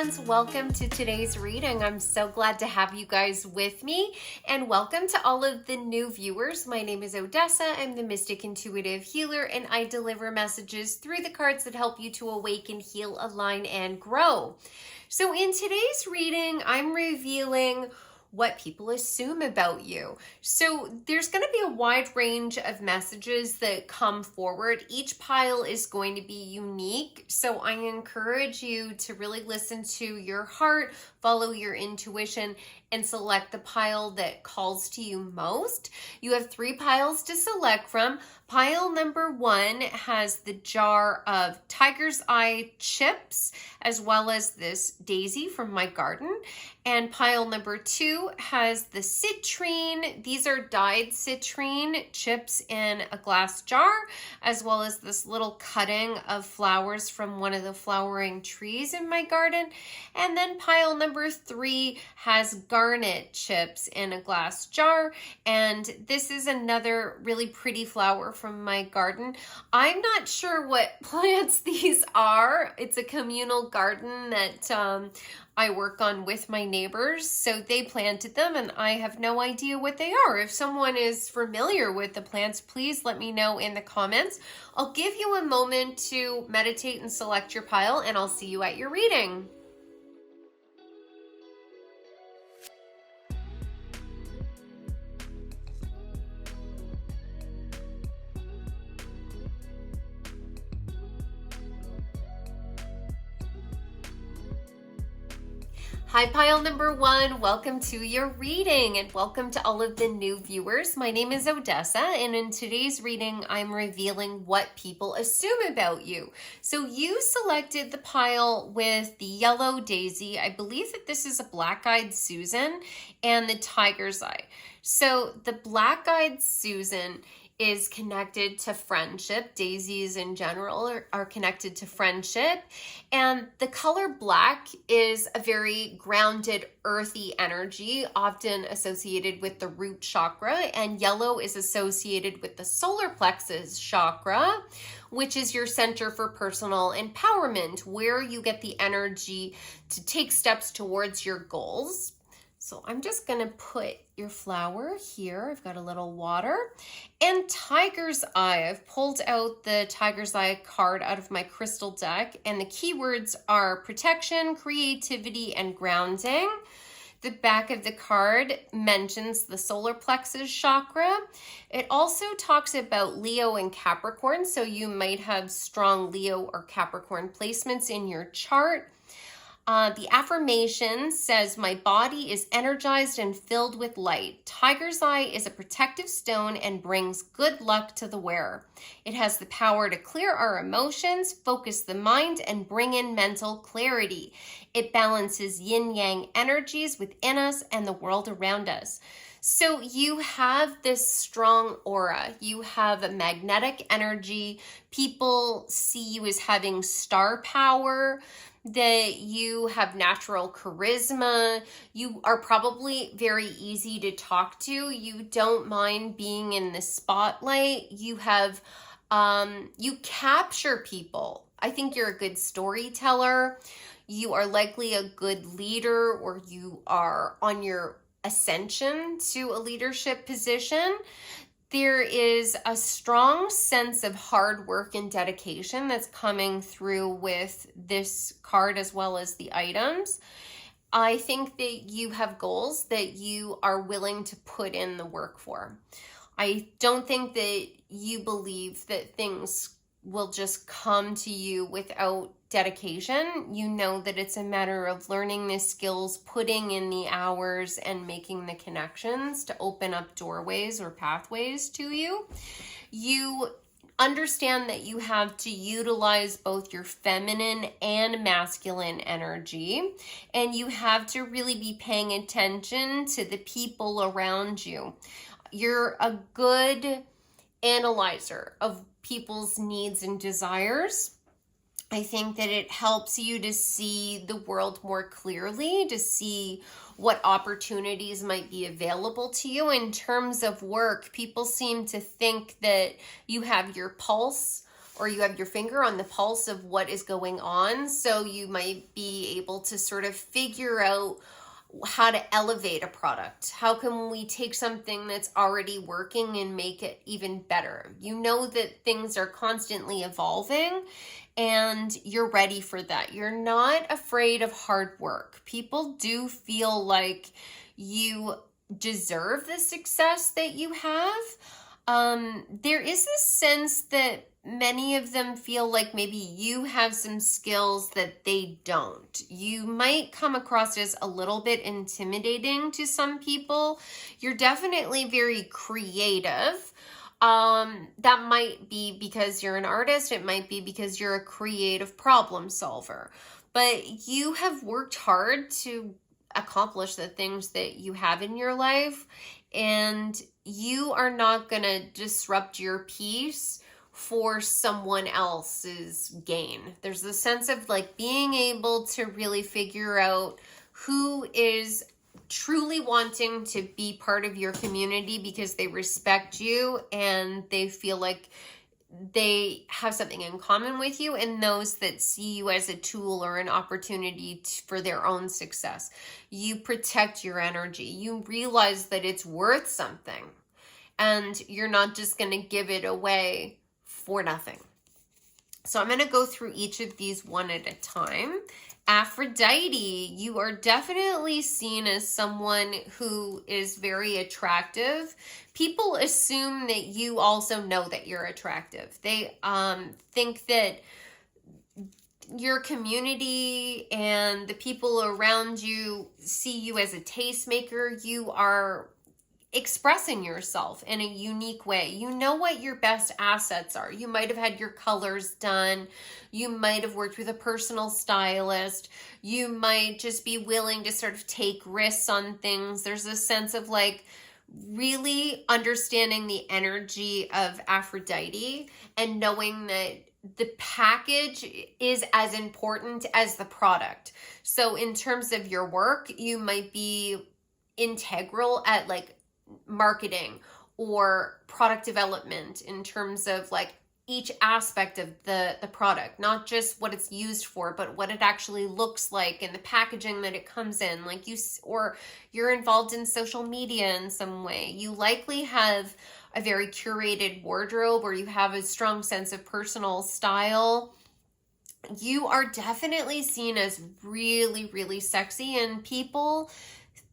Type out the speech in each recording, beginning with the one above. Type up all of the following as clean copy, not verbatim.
ones, welcome to today's reading. I'm so glad to have you guys with me, and welcome to all of the new viewers. My name is Odessa. I'm the Mystic Intuitive Healer, and I deliver messages through the cards that help you to awaken, heal, align, and grow. So in today's reading, I'm revealing what people assume about you. So there's going to be a wide range of messages that come forward. Each pile is going to be unique. So I encourage you to really listen to your heart, follow your intuition, and select the pile that calls to you most. You have 3 piles to select from. Pile number 1 has the jar of Tiger's Eye chips, as well as this daisy from my garden. And pile number 2 has the citrine. These are dyed citrine chips in a glass jar, as well as this little cutting of flowers from one of the flowering trees in my garden. And then pile number 3 has garnet chips in a glass jar. And this is another really pretty flower from my garden. I'm not sure what plants these are. It's a communal garden that I work on with my neighbors, so they planted them and I have no idea what they are. If someone is familiar with the plants, please let me know in the comments. I'll give you a moment to meditate and select your pile, and I'll see you at your reading. Hi, pile number 1. Welcome to your reading, and welcome to all of the new viewers. My name is Odessa, and in today's reading, I'm revealing what people assume about you. So you selected the pile with the yellow daisy. I believe that this is a black-eyed Susan, and the tiger's eye. So the black-eyed Susan is connected to friendship. Daisies in general are connected to friendship. And the color black is a very grounded, earthy energy, often associated with the root chakra. And yellow is associated with the solar plexus chakra, which is your center for personal empowerment, where you get the energy to take steps towards your goals. So I'm just going to put your flower here. I've got a little water. And Tiger's Eye. I've pulled out the Tiger's Eye card out of my crystal deck. And the keywords are protection, creativity, and grounding. The back of the card mentions the solar plexus chakra. It also talks about Leo and Capricorn. So you might have strong Leo or Capricorn placements in your chart. The affirmation says, my body is energized and filled with light. Tiger's Eye is a protective stone and brings good luck to the wearer. It has the power to clear our emotions, focus the mind, and bring in mental clarity. It balances yin-yang energies within us and the world around us. So you have this strong aura. You have a magnetic energy. People see you as having star power, that you have natural charisma. You are probably very easy to talk to. You don't mind being in the spotlight. You have, you capture people. I think you're a good storyteller. You are likely a good leader, or you are on your ascension to a leadership position. There is a strong sense of hard work and dedication that's coming through with this card as well as the items. I think that you have goals that you are willing to put in the work for. I don't think that you believe that things will just come to you without dedication. You know that it's a matter of learning the skills, putting in the hours, and making the connections to open up doorways or pathways to you. You understand that you have to utilize both your feminine and masculine energy, and you have to really be paying attention to the people around you. You're a good analyzer of people's needs and desires. I think that it helps you to see the world more clearly, to see what opportunities might be available to you. In terms of work, people seem to think that you have your pulse or you have your finger on the pulse of what is going on. So you might be able to sort of figure out how to elevate a product. How can we take something that's already working and make it even better? You know that things are constantly evolving and you're ready for that. You're not afraid of hard work. People do feel like you deserve the success that you have. There is this sense that many of them feel like maybe you have some skills that they don't. You might come across as a little bit intimidating to some people. You're definitely very creative. That might be because you're an artist. It might be because you're a creative problem solver. But you have worked hard to accomplish the things that you have in your life, and you are not going to disrupt your peace for someone else's gain. There's a sense of like being able to really figure out who is truly wanting to be part of your community because they respect you and they feel like they have something in common with you, and those that see you as a tool or an opportunity for their own success. You protect your energy. You realize that it's worth something, and you're not just going to give it away for nothing. So I'm going to go through each of these one at a time. Aphrodite, you are definitely seen as someone who is very attractive. People assume that you also know that you're attractive. They think that your community and the people around you see you as a tastemaker. You are expressing yourself in a unique way. You know what your best assets are. You might have had your colors done. You might have worked with a personal stylist. You might just be willing to sort of take risks on things. There's a sense of like really understanding the energy of Aphrodite and knowing that the package is as important as the product. So in terms of your work, you might be integral at like marketing or product development in terms of like each aspect of the product, not just what it's used for, but what it actually looks like and the packaging that it comes in. Like or you're involved in social media in some way. You likely have a very curated wardrobe, or you have a strong sense of personal style. You are definitely seen as really, really sexy, and people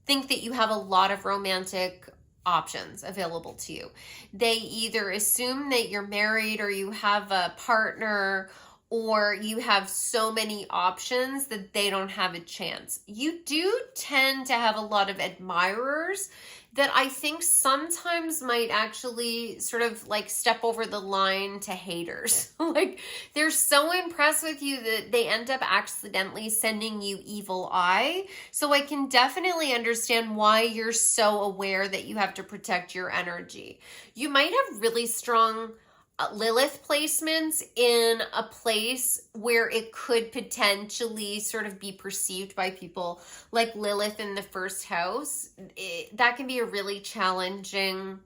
think that you have a lot of romantic options available to you. They either assume that you're married or you have a partner, or you have so many options that they don't have a chance. You do tend to have a lot of admirers that I think sometimes might actually sort of like step over the line to haters. Like they're so impressed with you that they end up accidentally sending you evil eye. So I can definitely understand why you're so aware that you have to protect your energy. You might have really strong Lilith placements in a place where it could potentially sort of be perceived by people like Lilith in the first house. That can be a really challenging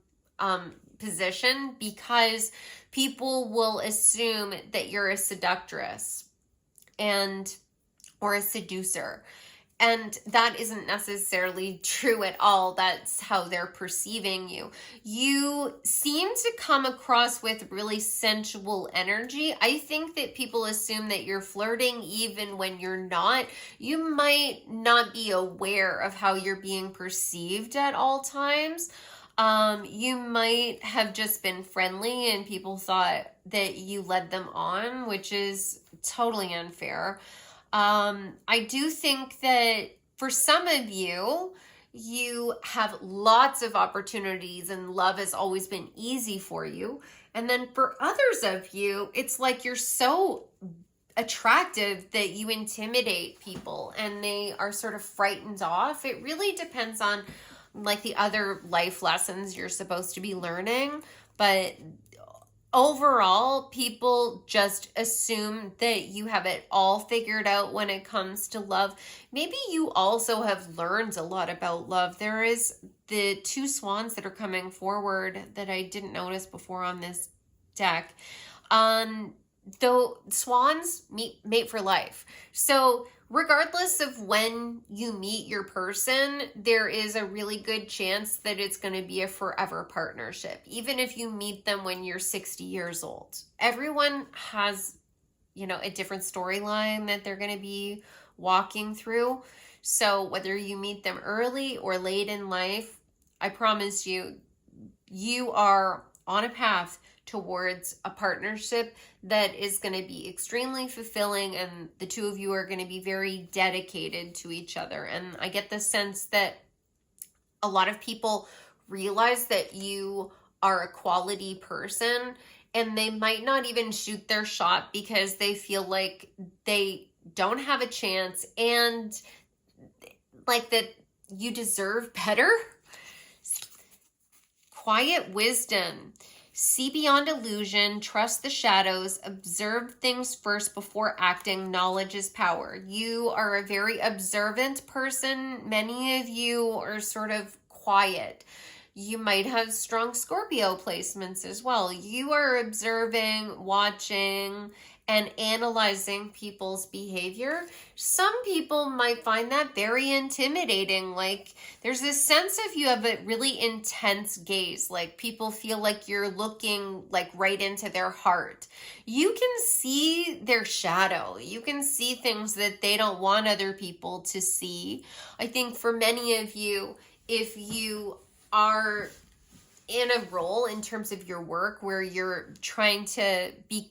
position because people will assume that you're a seductress or a seducer. And that isn't necessarily true at all. That's how they're perceiving you. You seem to come across with really sensual energy. I think that people assume that you're flirting even when you're not. You might not be aware of how you're being perceived at all times. You might have just been friendly and people thought that you led them on, which is totally unfair. I do think that for some of you, you have lots of opportunities and love has always been easy for you. And then for others of you, it's like you're so attractive that you intimidate people and they are sort of frightened off. It really depends on like the other life lessons you're supposed to be learning. But overall, people just assume that you have it all figured out when it comes to love. Maybe you also have learned a lot about love. There is the two swans that are coming forward that I didn't notice before on this deck. though swans mate for life. So regardless of when you meet your person, there is a really good chance that it's going to be a forever partnership, even if you meet them when you're 60 years old. Everyone has, a different storyline that they're going to be walking through. So whether you meet them early or late in life, I promise you, you are on a path towards a partnership that is going to be extremely fulfilling, and the two of you are going to be very dedicated to each other. And I get the sense that a lot of people realize that you are a quality person, and they might not even shoot their shot because they feel like they don't have a chance, and like that you deserve better. Quiet wisdom. See beyond illusion, trust the shadows, observe things first before acting. Knowledge is power. You are a very observant person. Many of you are sort of quiet. You might have strong Scorpio placements as well. You are observing, watching, and analyzing people's behavior. Some people might find that very intimidating. Like, there's this sense of you have a really intense gaze. Like, people feel like you're looking like right into their heart. You can see their shadow. You can see things that they don't want other people to see. I think for many of you, if you are in a role in terms of your work where you're trying to be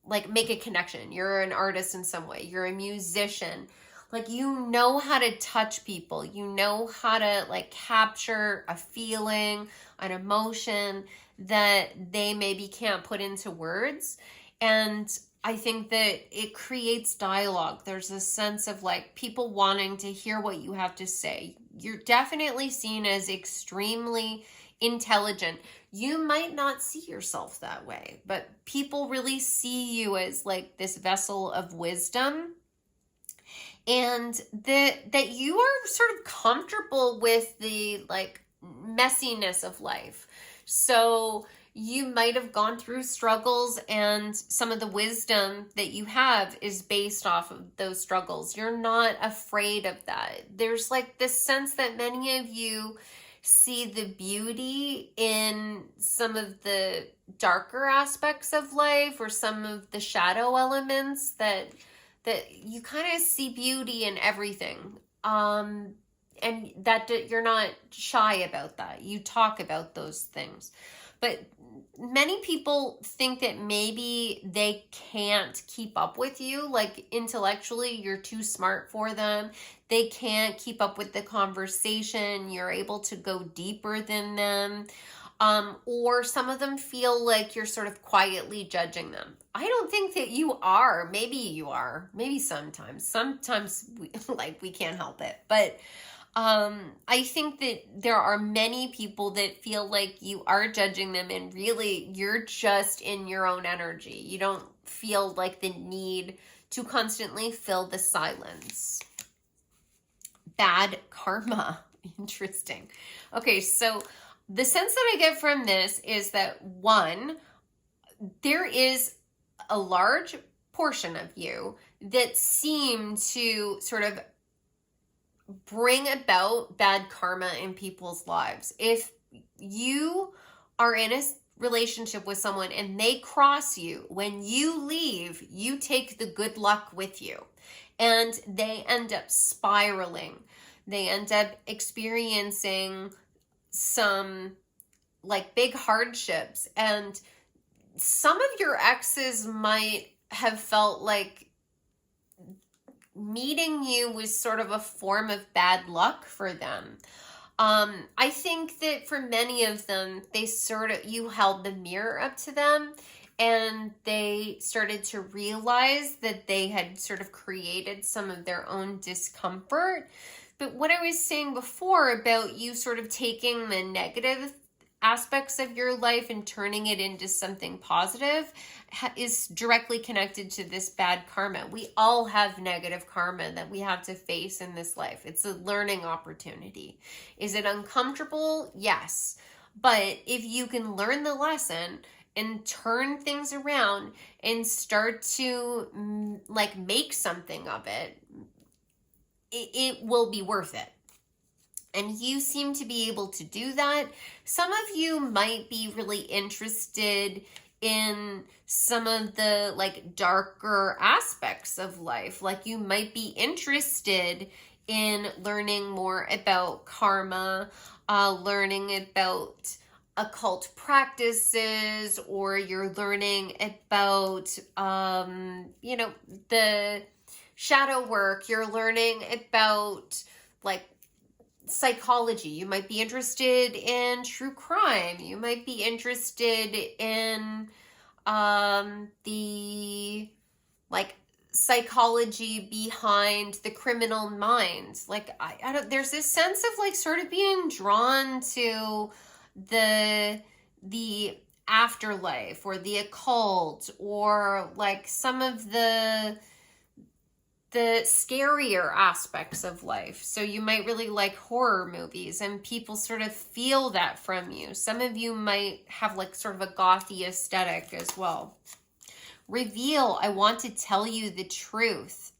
like make a connection, you're an artist in some way, you're a musician, like you know how to touch people, you know how to like capture a feeling, an emotion that they maybe can't put into words. And I think that it creates dialogue. There's a sense of like people wanting to hear what you have to say. You're definitely seen as extremely intelligent. You might not see yourself that way, but people really see you as like this vessel of wisdom, and that you are sort of comfortable with the like messiness of life. So you might have gone through struggles, and some of the wisdom that you have is based off of those struggles. You're not afraid of that. There's like this sense that many of you see the beauty in some of the darker aspects of life, or some of the shadow elements, that you kind of see beauty in everything. And that you're not shy about that. You talk about those things. But many people think that maybe they can't keep up with you. Like intellectually, you're too smart for them. They can't keep up with the conversation. You're able to go deeper than them. Or some of them feel like you're sort of quietly judging them. I don't think that you are. Maybe you are. Maybe sometimes. Sometimes we can't help it. But I think that there are many people that feel like you are judging them, and really you're just in your own energy. You don't feel like the need to constantly fill the silence. Bad karma. Interesting. Okay, so the sense that I get from this is that, one, there is a large portion of you that seem to sort of bring about bad karma in people's lives. If you are in a relationship with someone and they cross you, when you leave, you take the good luck with you, and they end up spiraling. They end up experiencing some like big hardships, and some of your exes might have felt like meeting you was sort of a form of bad luck for them. I think that for many of them, you held the mirror up to them, and they started to realize that they had sort of created some of their own discomfort. But what I was saying before about you sort of taking the negative aspects of your life and turning it into something positive is directly connected to this bad karma. We all have negative karma that we have to face in this life. It's a learning opportunity. Is it uncomfortable? Yes. But if you can learn the lesson and turn things around and start to like make something of it, it will be worth it. And you seem to be able to do that. Some of you might be really interested in some of the like darker aspects of life. Like you might be interested in learning more about karma, learning about occult practices, or you're learning about, the shadow work. You're learning about like psychology. You might be interested in true crime. You might be interested in the like psychology behind the criminal mind. Like I don't, there's this sense of like sort of being drawn to the afterlife or the occult, or like some of the scarier aspects of life. So you might really like horror movies, and people sort of feel that from you. Some of you might have like sort of a gothy aesthetic as well. Reveal, I want to tell you the truth.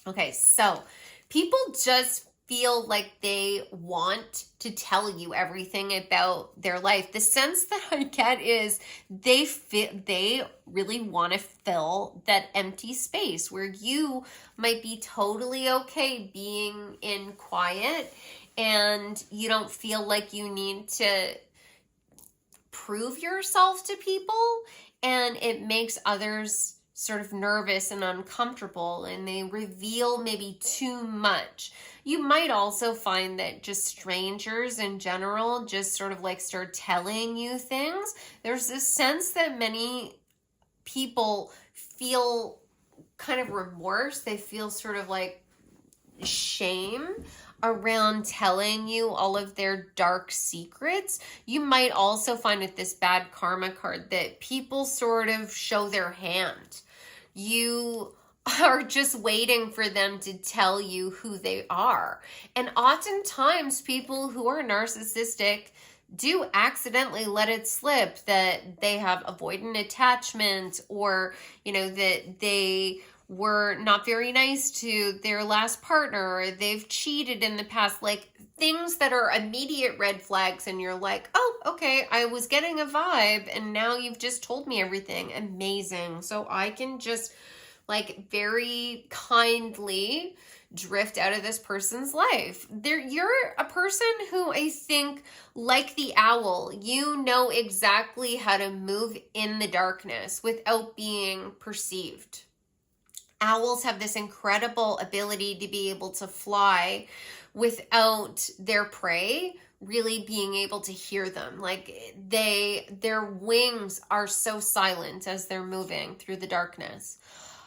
Okay, so people just feel like they want to tell you everything about their life. The sense that I get is they really want to fill that empty space where you might be totally okay being in quiet, and you don't feel like you need to prove yourself to people, and it makes others sort of nervous and uncomfortable, and they reveal maybe too much. You might also find that just strangers in general just sort of like start telling you things. There's this sense that many people feel kind of remorse. They feel sort of like shame around telling you all of their dark secrets. You might also find with this bad karma card that people sort of show their hand. You are just waiting for them to tell you who they are. And oftentimes people who are narcissistic do accidentally let it slip that they have avoidant attachment, or, that they were not very nice to their last partner, or they've cheated in the past, like things that are immediate red flags, and you're like, oh, okay, I was getting a vibe, and now you've just told me everything. Amazing. So I can just like very kindly drift out of this person's life. You're a person who I think, like the owl, you know exactly how to move in the darkness without being perceived. Owls have this incredible ability to be able to fly without their prey really being able to hear them. Like their wings are so silent as they're moving through the darkness.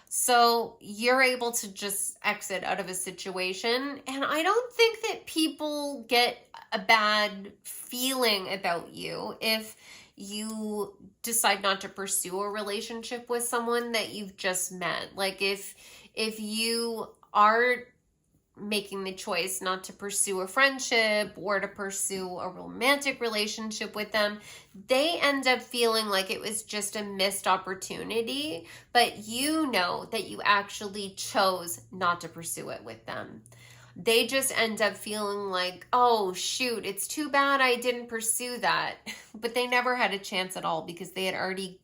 So you're able to just exit out of a situation. And I don't think that people get a bad feeling about you if you decide not to pursue a relationship with someone that you've just met. Like if you are making the choice not to pursue a friendship or to pursue a romantic relationship with them, they end up feeling like it was just a missed opportunity, but you know that you actually chose not to pursue it with them. They just end up feeling like, oh shoot, it's too bad I didn't pursue that. But they never had a chance at all because they had already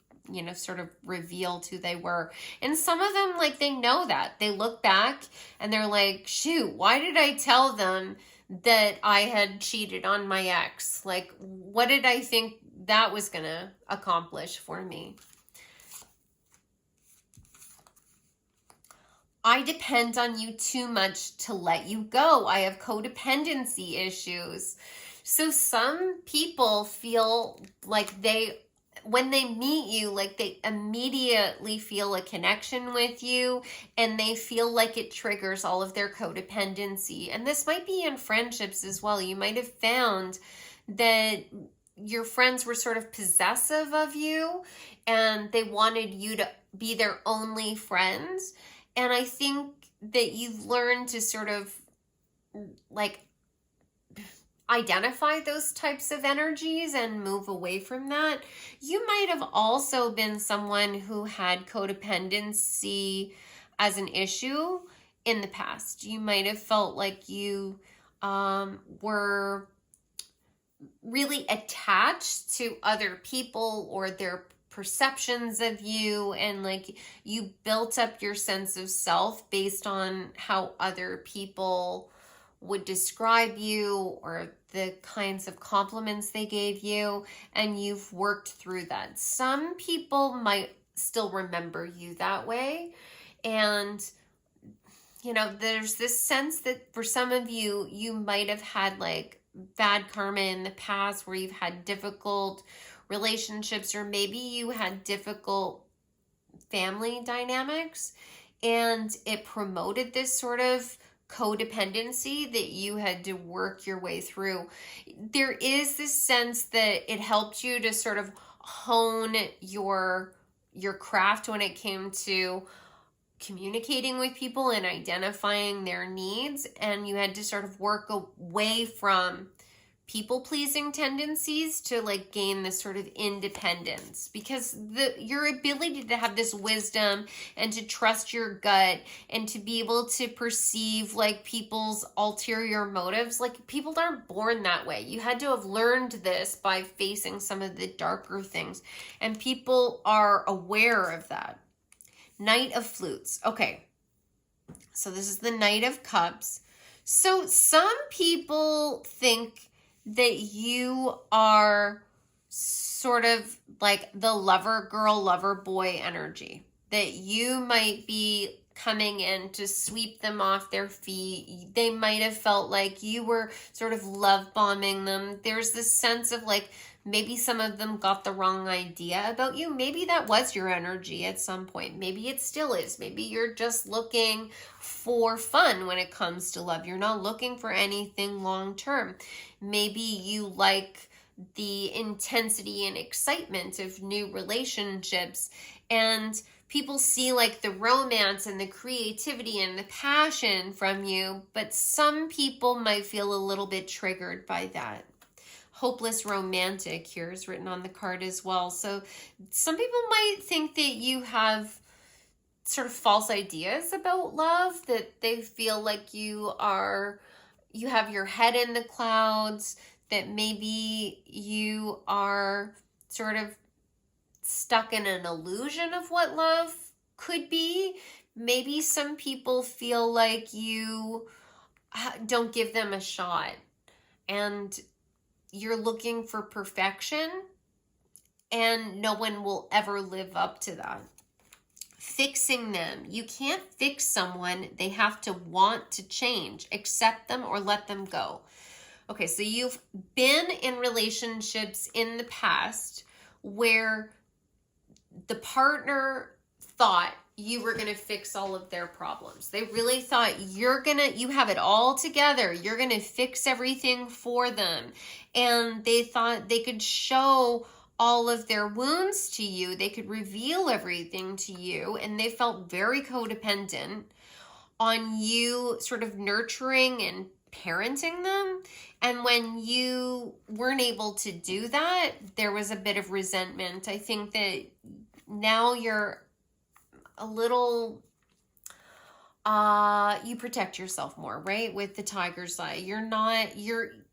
sort of revealed who they were. And some of them, like, they know that. They look back and they're like, shoot, why did I tell them that I had cheated on my ex? Like, what did I think that was going to accomplish for me? I depend on you too much to let you go. I have codependency issues. So some people feel like when they meet you, like they immediately feel a connection with you, and they feel like it triggers all of their codependency. And this might be in friendships as well. You might have found that your friends were sort of possessive of you, and they wanted you to be their only friends. And I think that you've learned to sort of like identify those types of energies and move away from that. You might have also been someone who had codependency as an issue in the past. You might have felt like you were really attached to other people or their perceptions of you, and like you built up your sense of self based on how other people would describe you or the kinds of compliments they gave you, and you've worked through that. Some people might still remember you that way, and there's this sense that for some of you, you might have had like bad karma in the past where you've had difficult relationships, or maybe you had difficult family dynamics, and it promoted this sort of codependency that you had to work your way through. There is this sense that it helped you to sort of hone your craft when it came to communicating with people and identifying their needs, and you had to sort of work away from people-pleasing tendencies to like gain this sort of independence, because your ability to have this wisdom and to trust your gut and to be able to perceive like people's ulterior motives, like people aren't born that way. You had to have learned this by facing some of the darker things, and people are aware of that. Knight of Flutes. Okay, so this is the Knight of Cups. So some people think that you are sort of like the lover girl, lover boy energy, that you might be coming in to sweep them off their feet. They might have felt like you were sort of love bombing them. There's this sense of like, maybe some of them got the wrong idea about you. Maybe that was your energy at some point. Maybe it still is. Maybe you're just looking for fun when it comes to love. You're not looking for anything long term. Maybe you like the intensity and excitement of new relationships, and people see like the romance and the creativity and the passion from you, but some people might feel a little bit triggered by that. Hopeless romantic here is written on the card as well. So some people might think that you have sort of false ideas about love, that they feel like you have your head in the clouds, that maybe you are sort of stuck in an illusion of what love could be. Maybe some people feel like you don't give them a shot, and you're looking for perfection, and no one will ever live up to that. Fixing them. You can't fix someone. They have to want to change. Accept them or let them go. Okay, so you've been in relationships in the past where the partner thought you were going to fix all of their problems. They really thought you have it all together. You're going to fix everything for them. And they thought they could show all of their wounds to you. They could reveal everything to you. And they felt very codependent on you sort of nurturing and parenting them. And when you weren't able to do that, there was a bit of resentment. I think that now you're a little you protect yourself more, right? With the tiger's eye.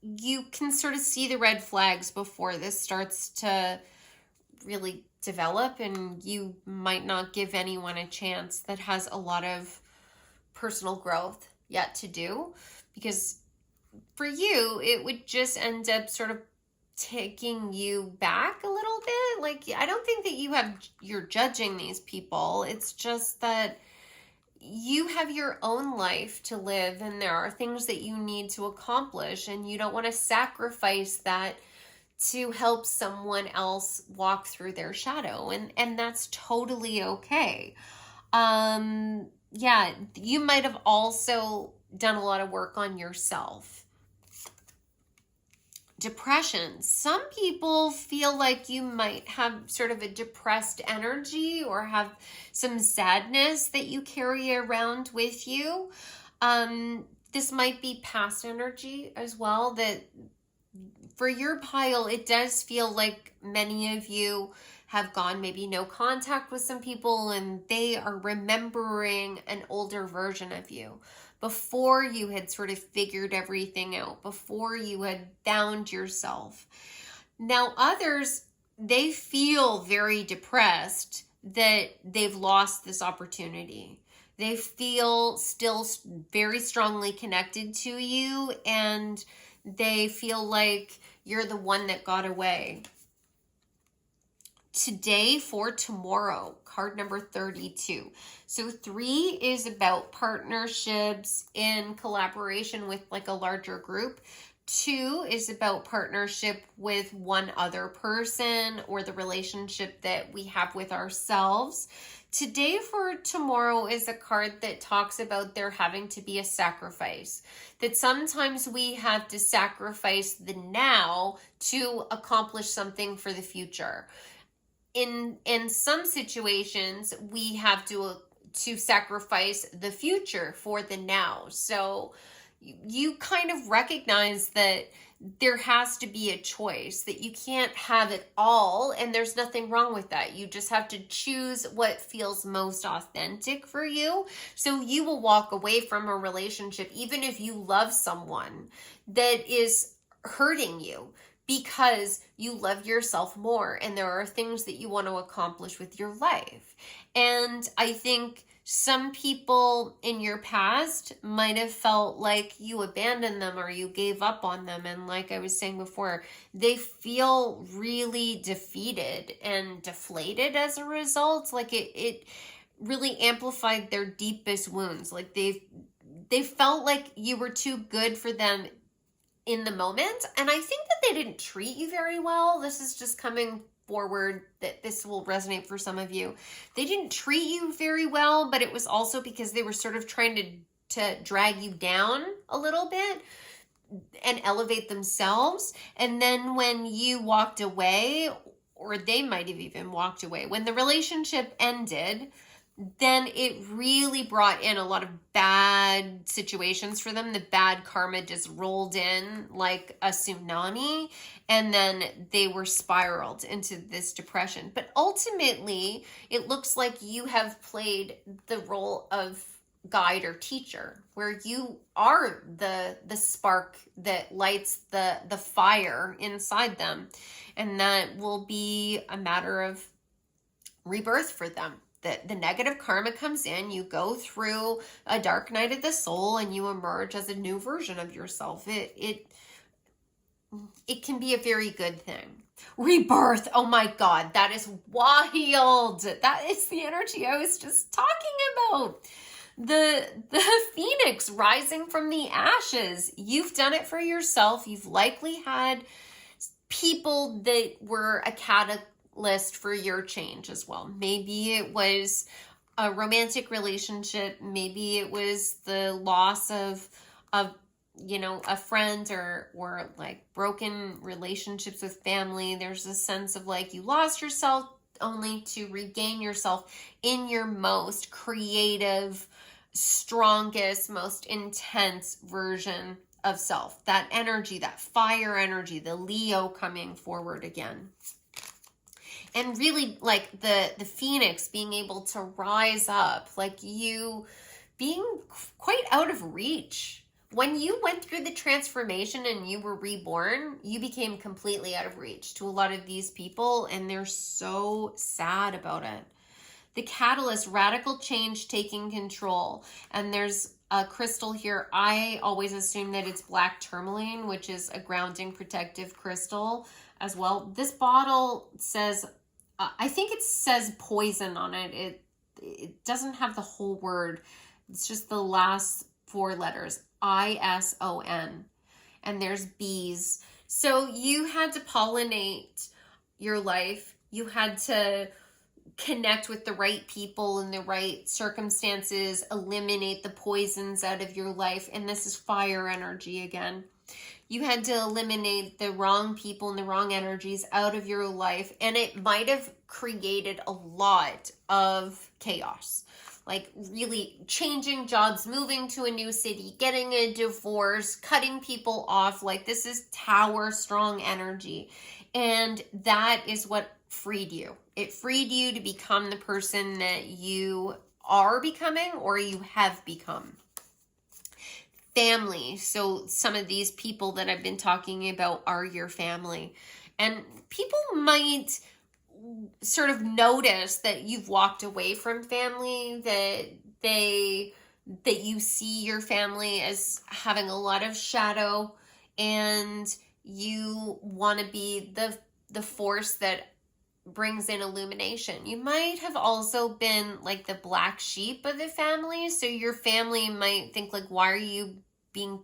You can sort of see the red flags before this starts to really develop, and you might not give anyone a chance that has a lot of personal growth yet to do, because for you it would just end up sort of taking you back a little bit. Like, I don't think that you're judging these people. It's just that you have your own life to live, and there are things that you need to accomplish, and you don't want to sacrifice that to help someone else walk through their shadow, and that's totally okay. Yeah, you might have also done a lot of work on yourself. Depression. Some people feel like you might have sort of a depressed energy or have some sadness that you carry around with you. This might be past energy as well, that for your pile, it does feel like many of you have gone maybe no contact with some people and they are remembering an older version of you before you had sort of figured everything out, before you had found yourself. Now, others, they feel very depressed that they've lost this opportunity. They feel still very strongly connected to you, and they feel like you're the one that got away. Today for tomorrow, card number 32. So 3 is about partnerships in collaboration with like a larger group. 2 is about partnership with one other person or the relationship that we have with ourselves. Today for tomorrow is a card that talks about there having to be a sacrifice. That sometimes we have to sacrifice the now to accomplish something for the future. In some situations, we have to sacrifice the future for the now. So you kind of recognize that there has to be a choice, that you can't have it all, and there's nothing wrong with that. You just have to choose what feels most authentic for you. So you will walk away from a relationship, even if you love someone that is hurting you, because you love yourself more and there are things that you want to accomplish with your life. And I think some people in your past might have felt like you abandoned them or you gave up on them. And like I was saying before, they feel really defeated and deflated as a result. Like it really amplified their deepest wounds. Like they felt like you were too good for them in the moment. And I think that they didn't treat you very well. This is just coming forward, that this will resonate for some of you. They didn't treat you very well, but it was also because they were sort of trying to drag you down a little bit and elevate themselves. And then when you walked away, or they might have even walked away, when the relationship ended, then it really brought in a lot of bad situations for them. The bad karma just rolled in like a tsunami, and then they were spiraled into this depression. But ultimately, it looks like you have played the role of guide or teacher, where you are the spark that lights the fire inside them. And that will be a matter of rebirth for them. The negative karma comes in, you go through a dark night of the soul, and you emerge as a new version of yourself. It can be a very good thing. Rebirth, oh my God, that is wild. That is the energy I was just talking about. The phoenix rising from the ashes. You've done it for yourself. You've likely had people that were a catalyst for your change as well. Maybe it was a romantic relationship. Maybe it was the loss of a friend, or like broken relationships with family. There's a sense of like you lost yourself only to regain yourself in your most creative, strongest, most intense version of self. That energy, that fire energy, the Leo coming forward again. And really like the phoenix being able to rise up, like you being quite out of reach. When you went through the transformation and you were reborn, you became completely out of reach to a lot of these people, and they're so sad about it. The catalyst, radical change taking control. And there's a crystal here. I always assume that it's black tourmaline, which is a grounding protective crystal as well. This bottle says, I think it says poison on it. It doesn't have the whole word. It's just the last 4 letters, ISON. And there's bees. So you had to pollinate your life. You had to connect with the right people in the right circumstances, eliminate the poisons out of your life. And this is fire energy again. You had to eliminate the wrong people and the wrong energies out of your life, and it might have created a lot of chaos. Like really changing jobs, moving to a new city, getting a divorce, cutting people off. Like this is tower strong energy. And that is what freed you. It freed you to become the person that you are becoming or you have become. Family. So some of these people that I've been talking about are your family. And people might sort of notice that you've walked away from family, that you see your family as having a lot of shadow, and you want to be the force that brings in illumination. You might have also been like the black sheep of the family, so your family might think like, why are you being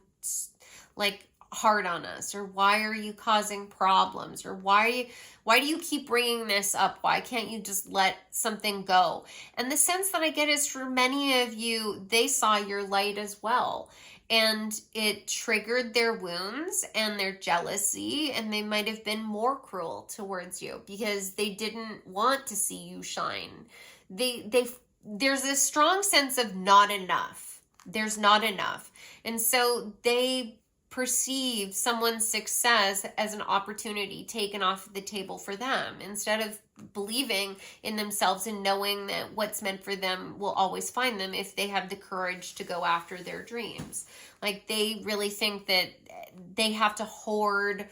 like hard on us, or why are you causing problems, or why do you keep bringing this up? Why can't you just let something go? And the sense that I get is for many of you, they saw your light as well, and it triggered their wounds and their jealousy, and they might have been more cruel towards you because they didn't want to see you shine. There's a strong sense of not enough. There's not enough. And so they perceive someone's success as an opportunity taken off the table for them, instead of believing in themselves and knowing that what's meant for them will always find them if they have the courage to go after their dreams. Like they really think that they have to hoard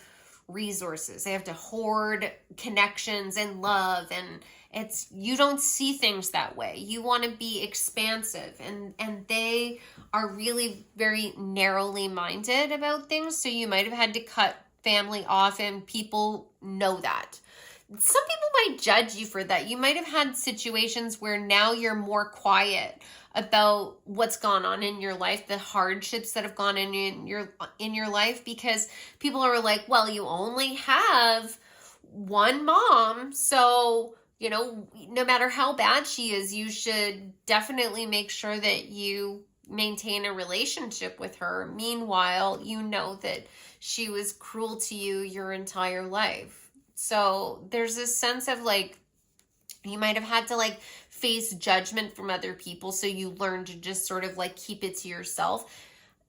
resources. They have to hoard connections and love, and you don't see things that way. You want to be expansive, and they are really very narrowly minded about things. So you might have had to cut family off, and people know that. Some people might judge you for that. You might have had situations where now you're more quiet about what's gone on in your life, the hardships that have gone in your life, because people are like, well, you only have one mom, so no matter how bad she is, you should definitely make sure that you maintain a relationship with her. Meanwhile, you know that she was cruel to you your entire life. So there's this sense of like, you might have had to like face judgment from other people. So you learn to just sort of like keep it to yourself.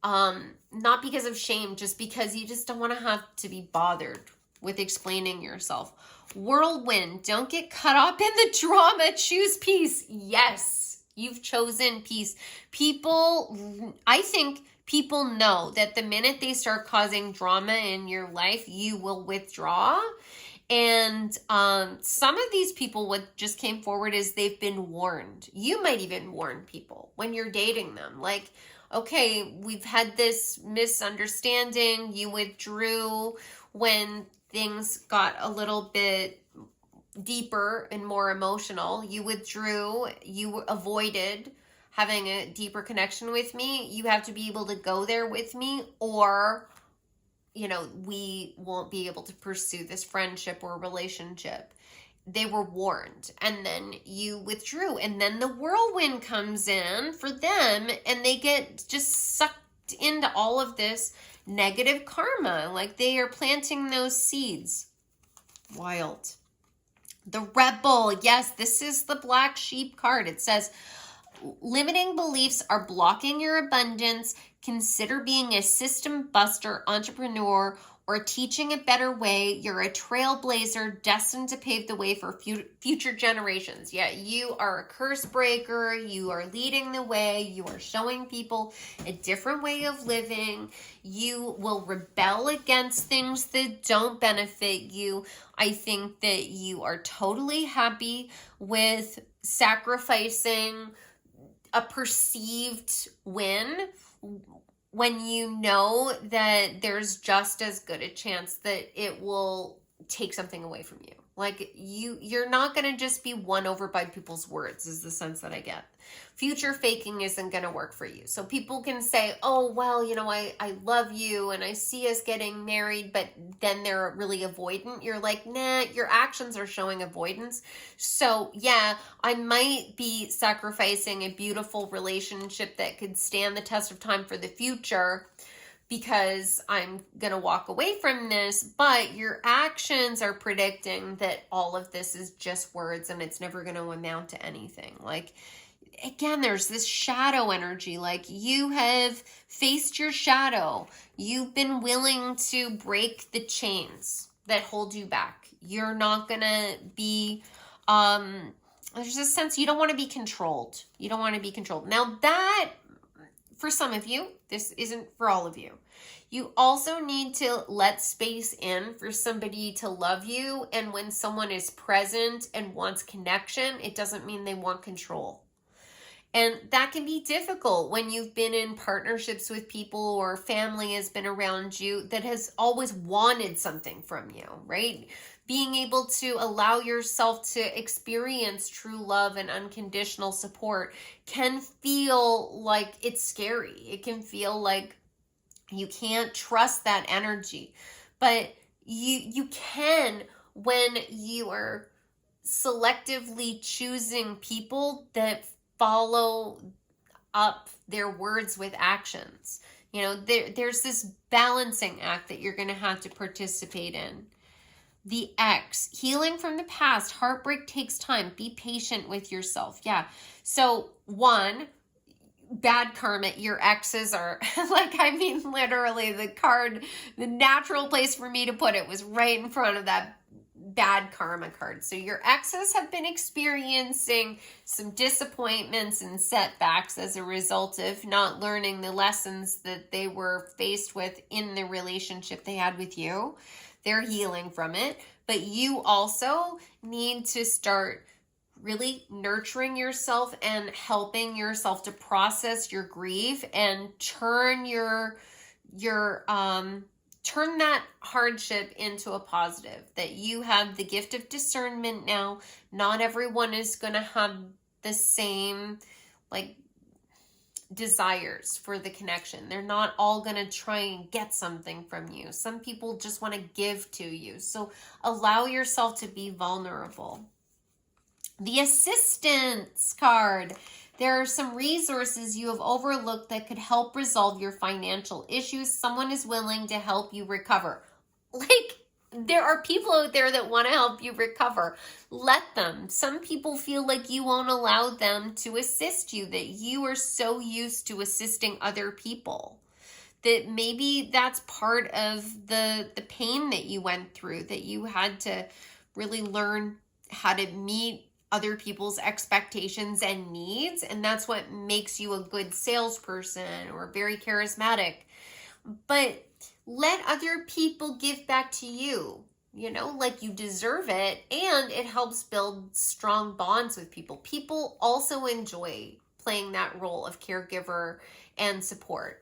Not because of shame, just because you just don't want to have to be bothered with explaining yourself. Whirlwind, don't get caught up in the drama, choose peace. Yes, you've chosen peace. I think people know that the minute they start causing drama in your life, you will withdraw. And some of these people, what just came forward is they've been warned. You might even warn people when you're dating them. Like, okay, we've had this misunderstanding. You withdrew when things got a little bit deeper and more emotional. You withdrew. You avoided having a deeper connection with me. You have to be able to go there with me, or we won't be able to pursue this friendship or relationship. They were warned, and then you withdrew, and then the whirlwind comes in for them, and they get just sucked into all of this negative karma. Like they are planting those seeds. Wild. The rebel. Yes, this is the black sheep card. It says, limiting beliefs are blocking your abundance. Consider being a system buster, entrepreneur, or teaching a better way. You're a trailblazer destined to pave the way for future generations. Yeah, you are a curse breaker. You are leading the way. You are showing people a different way of living. You will rebel against things that don't benefit you. I think that you are totally happy with sacrificing a perceived win when you know that there's just as good a chance that it will take something away from you. Like you're not going to just be won over by people's words, is the sense that I get. Future faking isn't going to work for you. So people can say, oh, well, I love you and I see us getting married, but then they're really avoidant. You're like, nah, your actions are showing avoidance. So yeah, I might be sacrificing a beautiful relationship that could stand the test of time for the future, because I'm going to walk away from this, but your actions are predicting that all of this is just words and it's never going to amount to anything. Like, again, there's this shadow energy. Like, you have faced your shadow. You've been willing to break the chains that hold you back. You're not going to be, there's a sense you don't want to be controlled. You don't want to be controlled. Now that, for some of you, this isn't for all of you. You also need to let space in for somebody to love you. And when someone is present and wants connection, it doesn't mean they want control. And that can be difficult when you've been in partnerships with people or family has been around you that has always wanted something from you, right? Being able to allow yourself to experience true love and unconditional support can feel like it's scary. It can feel like you can't trust that energy. But you can, when you are selectively choosing people that follow up their words with actions. You know, there's this balancing act that you're going to have to participate in. The X, healing from the past. Heartbreak takes time. Be patient with yourself. Yeah. So, one, bad karma. Your exes are like, I mean, literally the natural place for me to put it was right in front of that bad karma card. So your exes have been experiencing some disappointments and setbacks as a result of not learning the lessons that they were faced with in the relationship they had with you. They're healing from it. But you also need to start really nurturing yourself and helping yourself to process your grief and turn turn that hardship into a positive, that you have the gift of discernment now. Not everyone is going to have the same desires for the connection. They're not all going to try and get something from you. Some people just want to give to you. So allow yourself to be vulnerable. The Assistance card. There are some resources you have overlooked that could help resolve your financial issues. Someone is willing to help you recover. Like, there are people out there that want to help you recover. Let them. Some people feel like you won't allow them to assist you, that you are so used to assisting other people, that maybe that's part of the pain that you went through, that you had to really learn how to meet other people's expectations and needs, and that's what makes you a good salesperson or very charismatic. But let other people give back to you, like you deserve it, and it helps build strong bonds with people. People also enjoy playing that role of caregiver and support.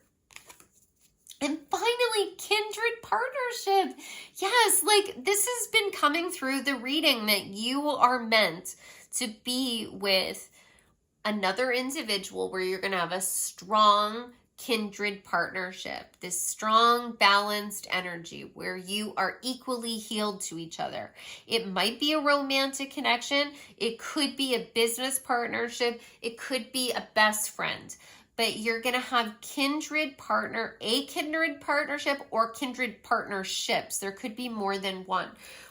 And finally, kindred partnership. Yes, this has been coming through the reading, that you are meant to be with another individual where you're going to have a strong kindred partnership, this strong, balanced energy where you are equally healed to each other. It might be a romantic connection. It could be a business partnership. It could be a best friend. But you're going to have a kindred partnership or kindred partnerships. There could be more than one,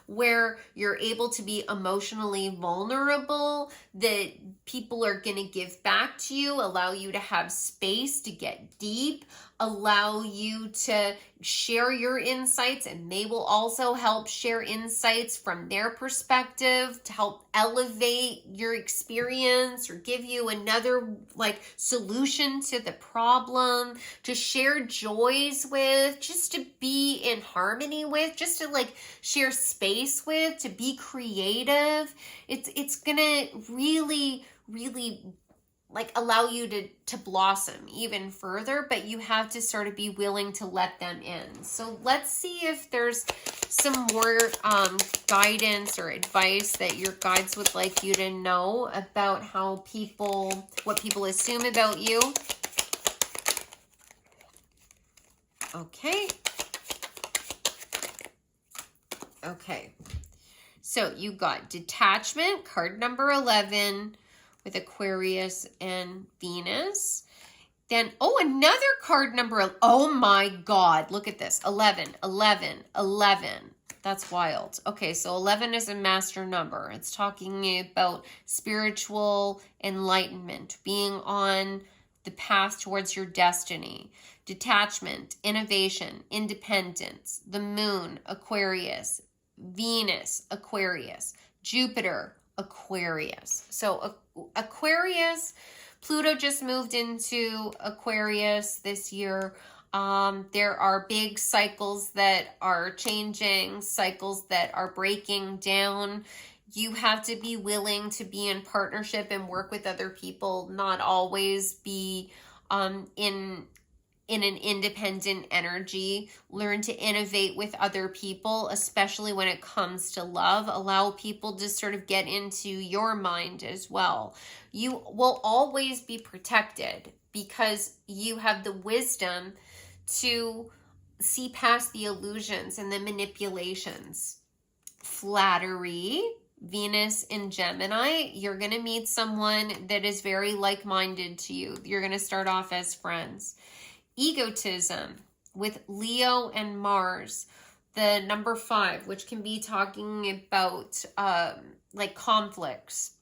where you're able to be emotionally vulnerable, that people are going to give back to you, allow you to have space to get deep, allow you to share your insights, and they will also help share insights from their perspective to help elevate your experience or give you another solution to the problem, to share joys with, just to be in harmony with, just to share space with, to be creative. It's gonna really allow you to blossom even further, but you have to sort of be willing to let them in. So let's see if there's some more guidance or advice that your guides would like you to know about what people assume about you. Okay. So you got detachment, card number 11, with Aquarius and Venus. Then, oh, another card number. Oh my God. Look at this. 11, 11, 11. That's wild. Okay, so 11 is a master number. It's talking about spiritual enlightenment, being on the path towards your destiny, detachment, innovation, independence, the moon, Aquarius, Venus, Aquarius, Jupiter, Aquarius. So Aquarius, Pluto just moved into Aquarius this year. There are big cycles that are changing, cycles that are breaking down. You have to be willing to be in partnership and work with other people, not always be in an independent energy. Learn to innovate with other people, especially when it comes to love. Allow people to sort of get into your mind as well. You will always be protected because you have the wisdom to see past the illusions and the manipulations. Flattery, Venus in Gemini, you're going to meet someone that is very like-minded to you. You're going to start off as friends. Egotism with Leo and Mars, the number 5, which can be talking about like conflicts.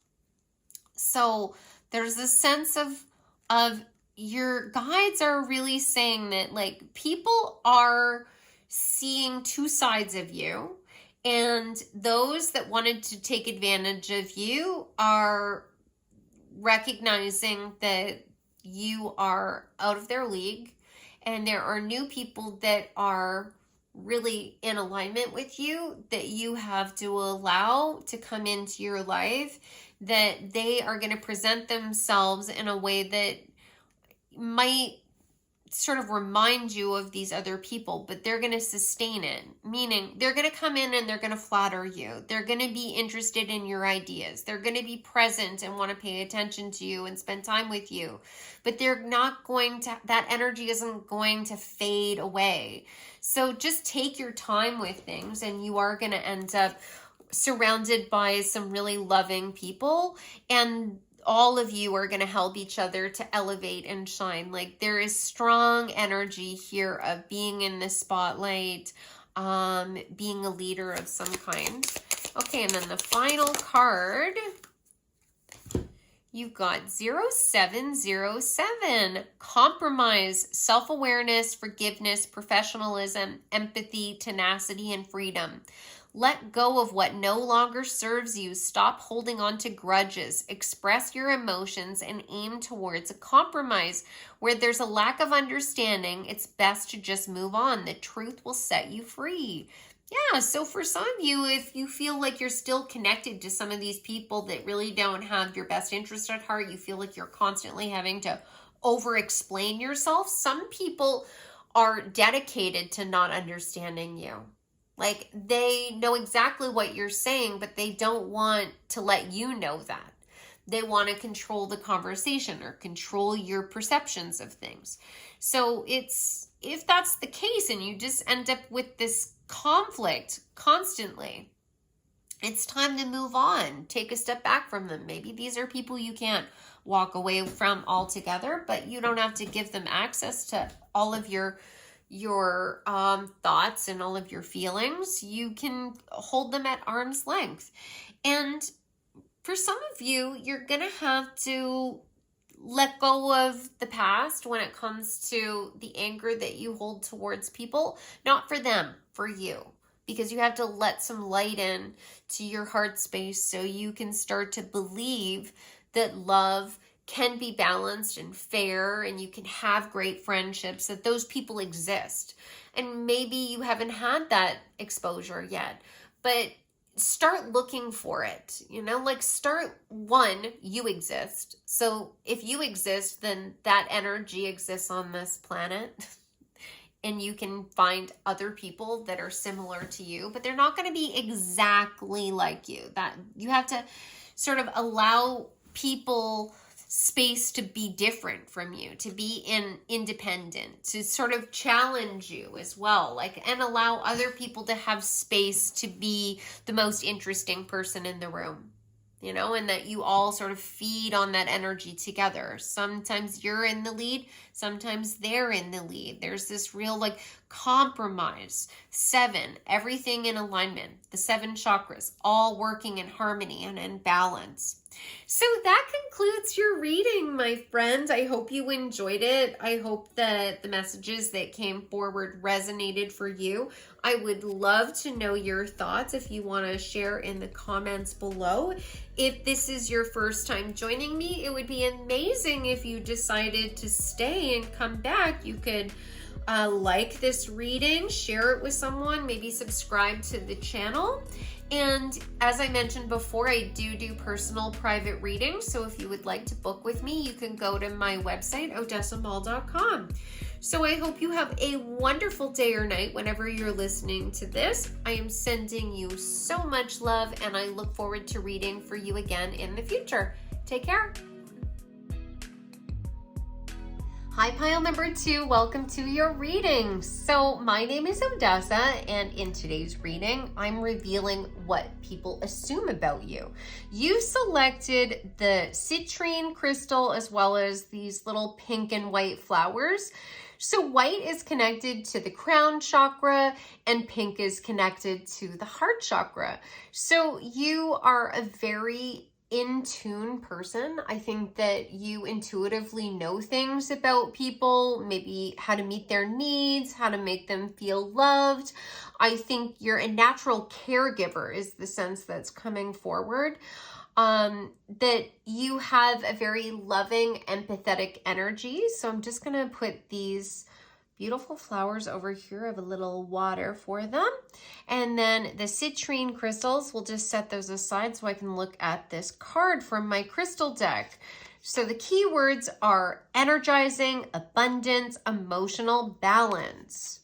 So there's a sense of your guides are really saying that like people are seeing two sides of you, and those that wanted to take advantage of you are recognizing that you are out of their league, and there are new people that are really in alignment with you that you have to allow to come into your life, that they are going to present themselves in a way that might sort of remind you of these other people, but they're going to sustain it. Meaning they're going to come in and they're going to flatter you. They're going to be interested in your ideas. They're going to be present and want to pay attention to you and spend time with you. But they're not going to, that energy isn't going to fade away. So just take your time with things, and you are going to end up surrounded by some really loving people, and all of you are going to help each other to elevate and shine. Like there is strong energy here of being in the spotlight, being a leader of some kind. Okay, and then the final card, you've got 0707. Compromise, self-awareness, forgiveness, professionalism, empathy, tenacity, and freedom. Let go of what no longer serves you. Stop holding on to grudges. Express your emotions and aim towards a compromise. Where there's a lack of understanding, it's best to just move on. The truth will set you free. Yeah, so for some of you, if you feel like you're still connected to some of these people that really don't have your best interest at heart, you feel like you're constantly having to over-explain yourself. Some people are dedicated to not understanding you. Like they know exactly what you're saying, but they don't want to let you know that. They want to control the conversation or control your perceptions of things. So if that's the case and you just end up with this conflict constantly, it's time to move on. Take a step back from them. Maybe these are people you can't walk away from altogether, but you don't have to give them access to all of your thoughts and all of your feelings. You can hold them at arm's length. And for some of you, you're going to have to let go of the past when it comes to the anger that you hold towards people, not for them, for you, because you have to let some light in to your heart space so you can start to believe that love can be balanced and fair, and you can have great friendships, that those people exist. And maybe you haven't had that exposure yet, but start looking for it. Like you exist. So if you exist, then that energy exists on this planet. And you can find other people that are similar to you, but they're not going to be exactly like you. That you have to sort of allow people space to be different from you, to be independent, to sort of challenge you as well, and allow other people to have space to be the most interesting person in the room. and that you all sort of feed on that energy together. Sometimes you're in the lead, sometimes they're in the lead. There's this real like compromise. 7, everything in alignment, the 7 chakras, all working in harmony and in balance. So that concludes your reading, my friend. I hope you enjoyed it. I hope that the messages that came forward resonated for you. I would love to know your thoughts if you want to share in the comments below. If this is your first time joining me, it would be amazing if you decided to stay and come back. You could like this reading, share it with someone, maybe subscribe to the channel. And as I mentioned before, I do personal private readings. So if you would like to book with me, you can go to my website, odessamall.com. So I hope you have a wonderful day or night whenever you're listening to this. I am sending you so much love, and I look forward to reading for you again in the future. Take care. Hi, pile number 2. Welcome to your reading. So my name is Odessa, and in today's reading, I'm revealing what people assume about you. You selected the citrine crystal as well as these little pink and white flowers. So white is connected to the crown chakra and pink is connected to the heart chakra. So you are a very in tune person. I think that you intuitively know things about people, maybe how to meet their needs, how to make them feel loved. I think you're a natural caregiver is the sense that's coming forward. That you have a very loving, empathetic energy. So I'm just going to put these beautiful flowers over here. I have a little water for them. And then the citrine crystals, we'll just set those aside so I can look at this card from my crystal deck. So the keywords are energizing, abundance, emotional balance.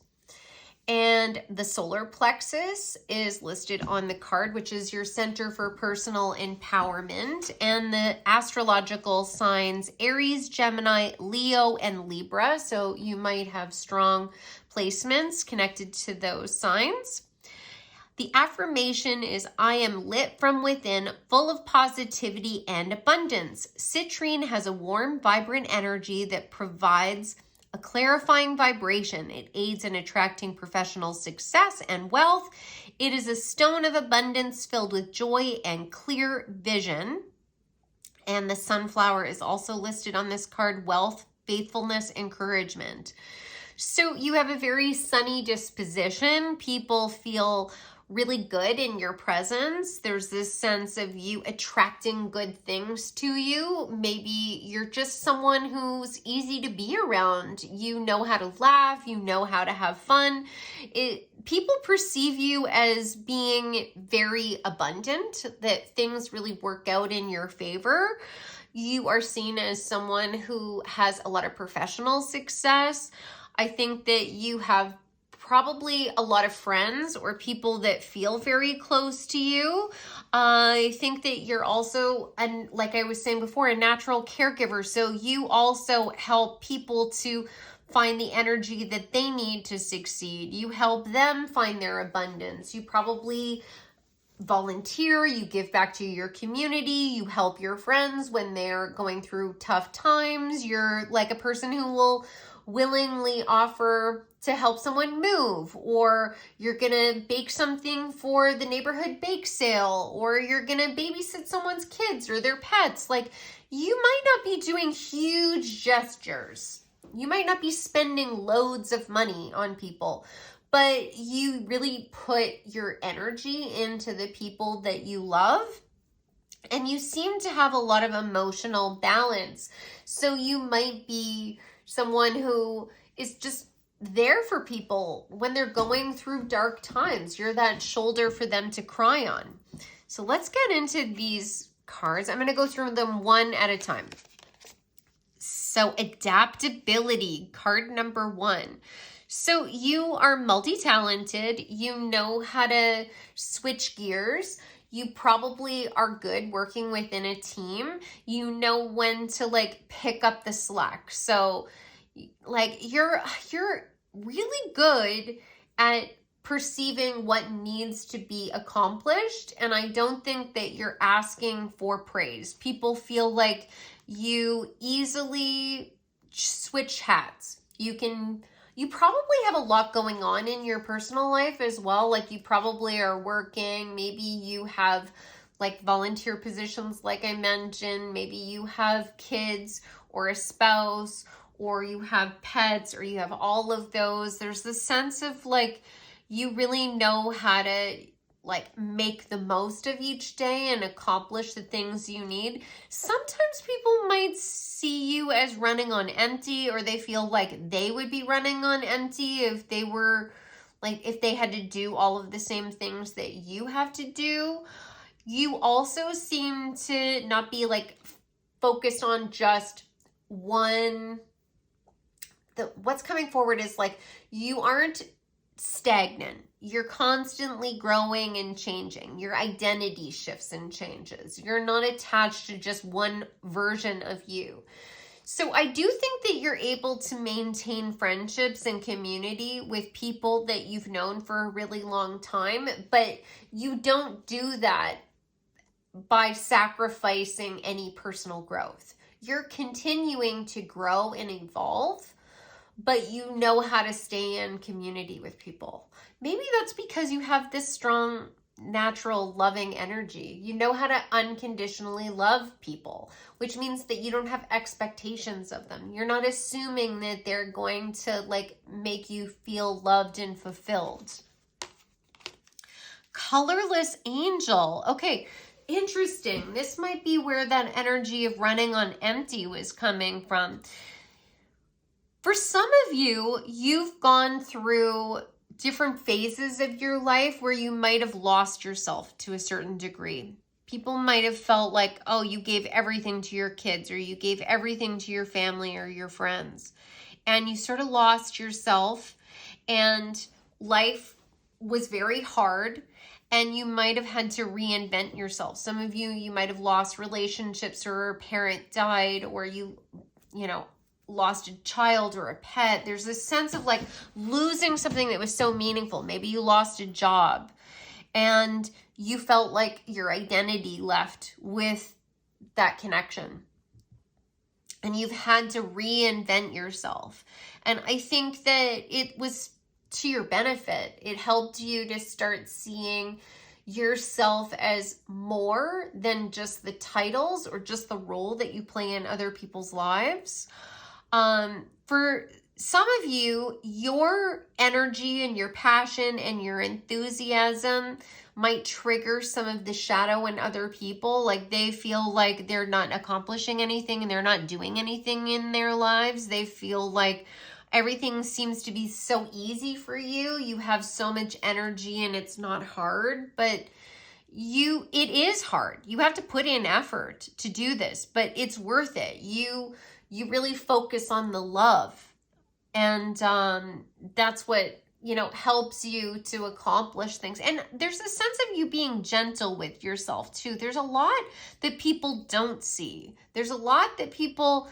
And the solar plexus is listed on the card, which is your center for personal empowerment. And the astrological signs, Aries, Gemini, Leo, and Libra. So you might have strong placements connected to those signs. The affirmation is, I am lit from within, full of positivity and abundance. Citrine has a warm, vibrant energy that provides a clarifying vibration. It aids in attracting professional success and wealth. It is a stone of abundance filled with joy and clear vision. And the sunflower is also listed on this card, wealth, faithfulness, encouragement. So you have a very sunny disposition. People feel really good in your presence. There's this sense of you attracting good things to you. Maybe you're just someone who's easy to be around. You know how to laugh. You know how to have fun. People perceive you as being very abundant, that things really work out in your favor. You are seen as someone who has a lot of professional success. I think that you have probably a lot of friends or people that feel very close to you. I think that you're also, and like I was saying before, a natural caregiver. So you also help people to find the energy that they need to succeed. You help them find their abundance. You probably volunteer, you give back to your community, you help your friends when they're going through tough times. You're like a person who will willingly offer to help someone move, or you're gonna bake something for the neighborhood bake sale, or you're gonna babysit someone's kids or their pets. Like, you might not be doing huge gestures. You might not be spending loads of money on people, but you really put your energy into the people that you love. And you seem to have a lot of emotional balance. So you might be someone who is just there for people when they're going through dark times. You're that shoulder for them to cry on. So let's get into these cards. I'm going to go through them one at a time. So adaptability, card number 1. So you are multi-talented. You know how to switch gears. You probably are good working within a team. You know when to like pick up the slack. So like you're really good at perceiving what needs to be accomplished, and I don't think that you're asking for praise. People feel like you easily switch hats. You probably have a lot going on in your personal life as well. Like you probably are working, maybe you have like volunteer positions like I mentioned, maybe you have kids or a spouse, or you have pets, or you have all of those. There's this sense of like you really know how to like make the most of each day and accomplish the things you need. Sometimes people might see you as running on empty, or they feel like they would be running on empty if they were like, if they had to do all of the same things that you have to do. You also seem to not be like focused on just one. What's coming forward is like you aren't stagnant. You're constantly growing and changing. Your identity shifts and changes. You're not attached to just one version of you. So I do think that you're able to maintain friendships and community with people that you've known for a really long time, but you don't do that by sacrificing any personal growth. You're continuing to grow and evolve, but you know how to stay in community with people. Maybe that's because you have this strong, natural, loving energy. You know how to unconditionally love people, which means that you don't have expectations of them. You're not assuming that they're going to like make you feel loved and fulfilled. Colorless angel. Okay, interesting. This might be where that energy of running on empty was coming from. For some of you, you've gone through different phases of your life where you might have lost yourself to a certain degree. People might have felt like, oh, you gave everything to your kids, or you gave everything to your family or your friends, and you sort of lost yourself, and life was very hard, and you might have had to reinvent yourself. Some of you might have lost relationships, or a parent died, or you lost a child or a pet. There's this sense of like losing something that was so meaningful. Maybe you lost a job and you felt like your identity left with that connection. And you've had to reinvent yourself. And I think that it was to your benefit. It helped you to start seeing yourself as more than just the titles or just the role that you play in other people's lives. For some of you, your energy and your passion and your enthusiasm might trigger some of the shadow in other people. Like they feel like they're not accomplishing anything and they're not doing anything in their lives. They feel like everything seems to be so easy for you. You have so much energy and it's not hard, but it is hard. You have to put in effort to do this, but it's worth it. You really focus on the love, and that's what helps you to accomplish things. And there's a sense of you being gentle with yourself too. There's a lot that people don't see. There's a lot that people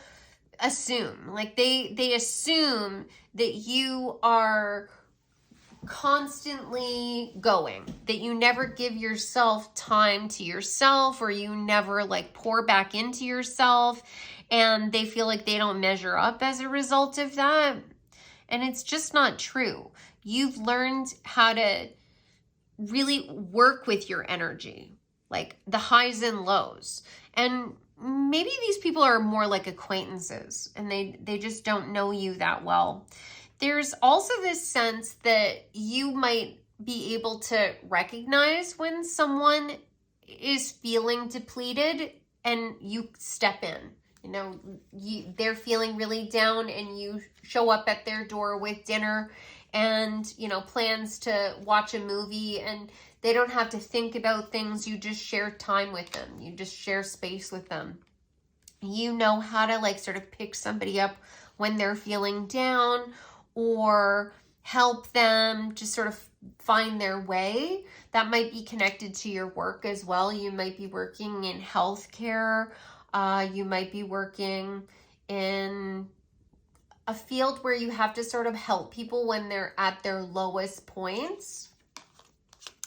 assume. Like they assume that you are constantly going, that you never give yourself time to yourself, or you never like pour back into yourself, and they feel like they don't measure up as a result of that. And it's just not true. You've learned how to really work with your energy, like the highs and lows. And maybe these people are more like acquaintances and they just don't know you that well. There's also this sense that you might be able to recognize when someone is feeling depleted and you step in. They're feeling really down and you show up at their door with dinner and, plans to watch a movie, and they don't have to think about things. You just share time with them. You just share space with them. You know how to like sort of pick somebody up when they're feeling down, or help them just sort of find their way. That might be connected to your work as well. You might be working in healthcare. You might be working in a field where you have to sort of help people when they're at their lowest points.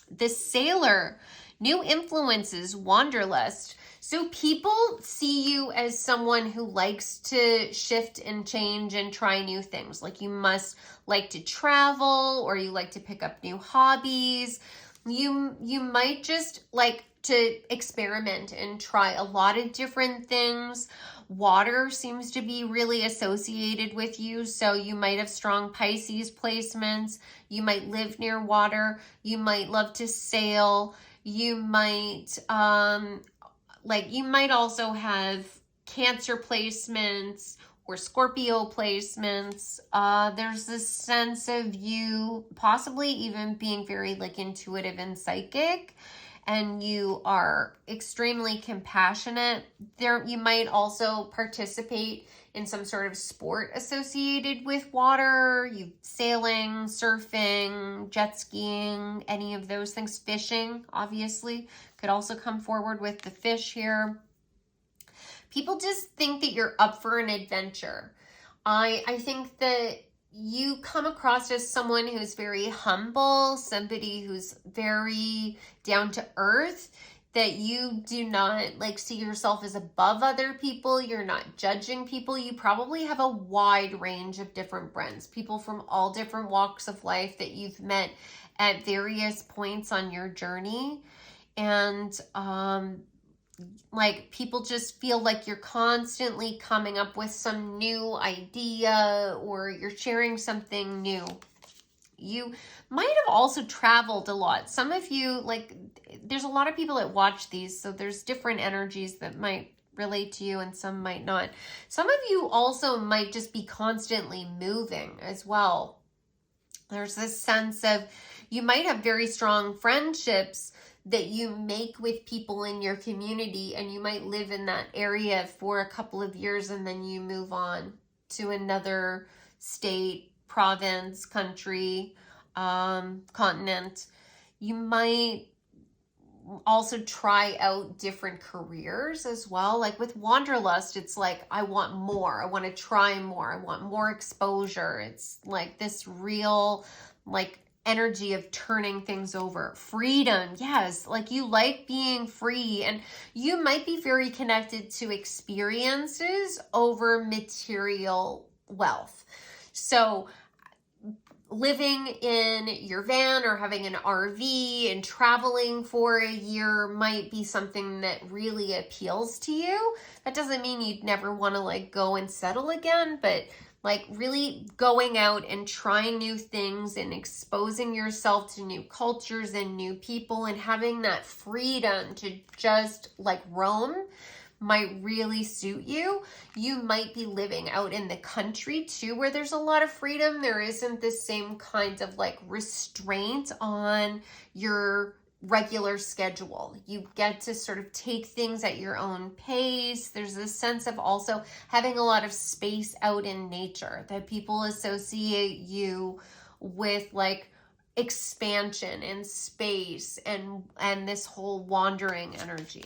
The Sailor, new influences, wanderlust. So people see you as someone who likes to shift and change and try new things. Like you must like to travel, or you like to pick up new hobbies. You might just like to experiment and try a lot of different things. Water seems to be really associated with you, so you might have strong Pisces placements. You might live near water. You might love to sail. You might you might also have Cancer placements or Scorpio placements. There's this sense of you possibly even being very like intuitive and psychic, and you are extremely compassionate. There, you might also participate in some sort of sport associated with water, you sailing, surfing, jet skiing, any of those things. Fishing, obviously, could also come forward with the fish here. People just think that you're up for an adventure. I think that you come across as someone who's very humble, somebody who's very down to earth, that you do not like see yourself as above other people. You're not judging people. You probably have a wide range of different friends, people from all different walks of life that you've met at various points on your journey. And like people just feel like you're constantly coming up with some new idea, or you're sharing something new. You might have also traveled a lot. Some of you, like, there's a lot of people that watch these, so there's different energies that might relate to you and some might not. Some of you also might just be constantly moving as well. There's this sense of you might have very strong friendships that you make with people in your community, and you might live in that area for a couple of years and then you move on to another state, province, country, continent. You might also try out different careers as well. Like with wanderlust, it's like, I want more. I want to try more. I want more exposure. It's like this real, like, energy of turning things over. Freedom, yes, like you like being free, and you might be very connected to experiences over material wealth. So living in your van or having an RV and traveling for a year might be something that really appeals to you. That doesn't mean you'd never want to like go and settle again, but like really going out and trying new things and exposing yourself to new cultures and new people and having that freedom to just like roam might really suit you. You might be living out in the country too, where there's a lot of freedom. There isn't the same kind of like restraint on your regular schedule. You get to sort of take things at your own pace. There's this sense of also having a lot of space out in nature, that people associate you with like expansion and space and this whole wandering energy.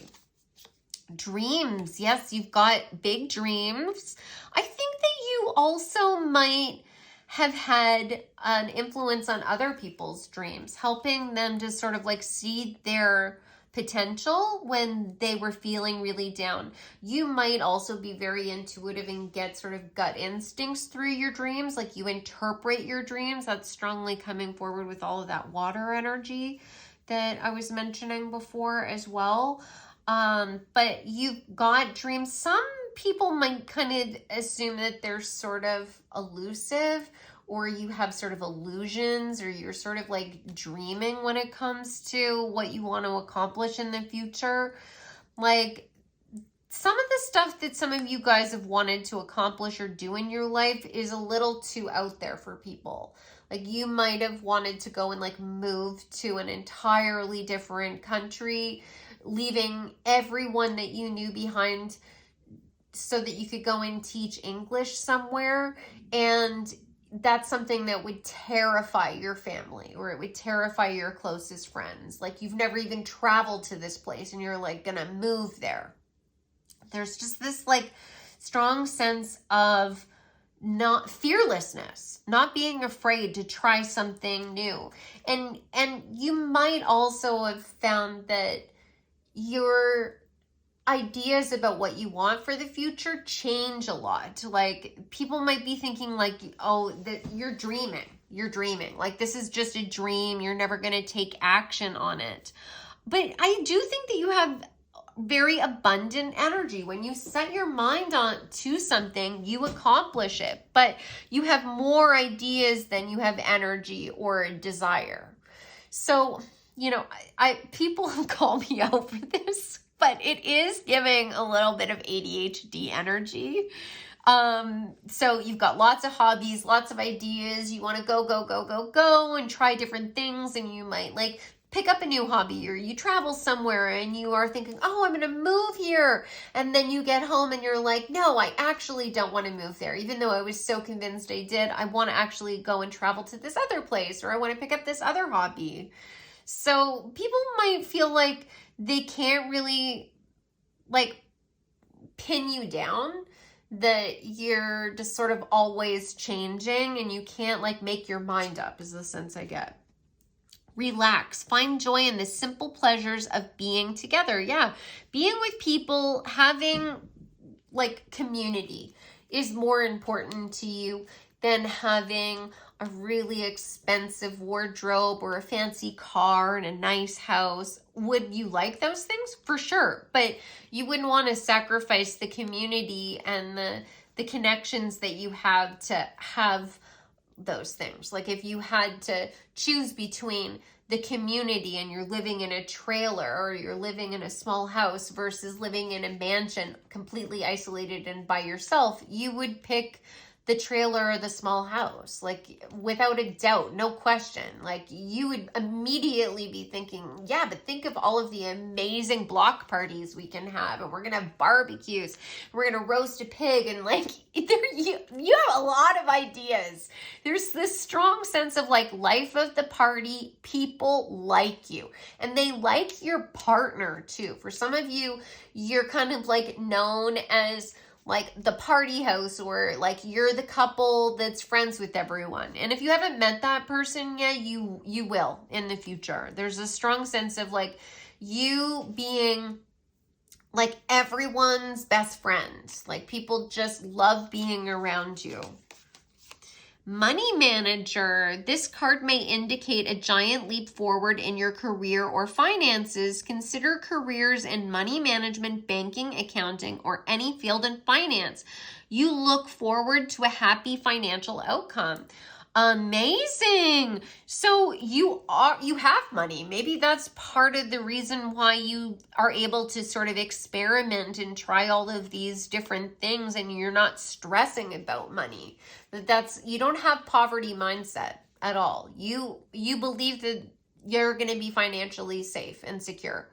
Dreams. Yes, you've got big dreams. I think that you also might have had an influence on other people's dreams, helping them to sort of like see their potential when they were feeling really down. You might also be very intuitive and get sort of gut instincts through your dreams, like you interpret your dreams. That's strongly coming forward with all of that water energy that I was mentioning before as well. But you've got dreams. Some people might kind of assume that they're sort of elusive, or you have sort of illusions, or you're sort of like dreaming when it comes to what you want to accomplish in the future. Like some of the stuff that some of you guys have wanted to accomplish or do in your life is a little too out there for people. Like you might have wanted to go and like move to an entirely different country, leaving everyone that you knew behind so that you could go and teach English somewhere. And that's something that would terrify your family, or it would terrify your closest friends. Like you've never even traveled to this place and you're like gonna move there. There's just this like strong sense of not fearlessness, not being afraid to try something new. And you might also have found that your ideas about what you want for the future change a lot. Like, people might be thinking like, oh, that you're dreaming, like this is just a dream, you're never going to take action on it. But I do think that you have very abundant energy. When you set your mind on to something, you accomplish it, but you have more ideas than you have energy or desire. So, I people call me out for this, but it is giving a little bit of ADHD energy. So you've got lots of hobbies, lots of ideas. You want to go and try different things, and you might like pick up a new hobby, or you travel somewhere and you are thinking, oh, I'm going to move here. And then you get home and you're like, no, I actually don't want to move there. Even though I was so convinced I did, I want to actually go and travel to this other place, or I want to pick up this other hobby. So people might feel like they can't really like pin you down, that you're just sort of always changing and you can't like make your mind up, is the sense I get. Relax. Find joy in the simple pleasures of being together. Yeah. Being with people, having like community is more important to you than having a really expensive wardrobe or a fancy car and a nice house. Would you like those things? For sure. But you wouldn't want to sacrifice the community and the connections that you have to have those things. Like, if you had to choose between the community and you're living in a trailer, or you're living in a small house versus living in a mansion completely isolated and by yourself, you would pick the trailer or the small house, like without a doubt, no question. Like, you would immediately be thinking, yeah, but think of all of the amazing block parties we can have, and we're gonna have barbecues, we're gonna roast a pig, and like you have a lot of ideas. There's this strong sense of like life of the party. People like you, and they like your partner too. For some of you, you're kind of like known as like the party house, or like you're the couple that's friends with everyone. And if you haven't met that person yet, you will in the future. There's a strong sense of like you being like everyone's best friend. Like, people just love being around you. Money manager. This card may indicate a giant leap forward in your career or finances. Consider careers in money management, banking, accounting, or any field in finance. You look forward to a happy financial outcome. Amazing. So you have money. Maybe that's part of the reason why you are able to sort of experiment and try all of these different things, and you're not stressing about money. You don't have poverty mindset at all. You believe that you're going to be financially safe and secure,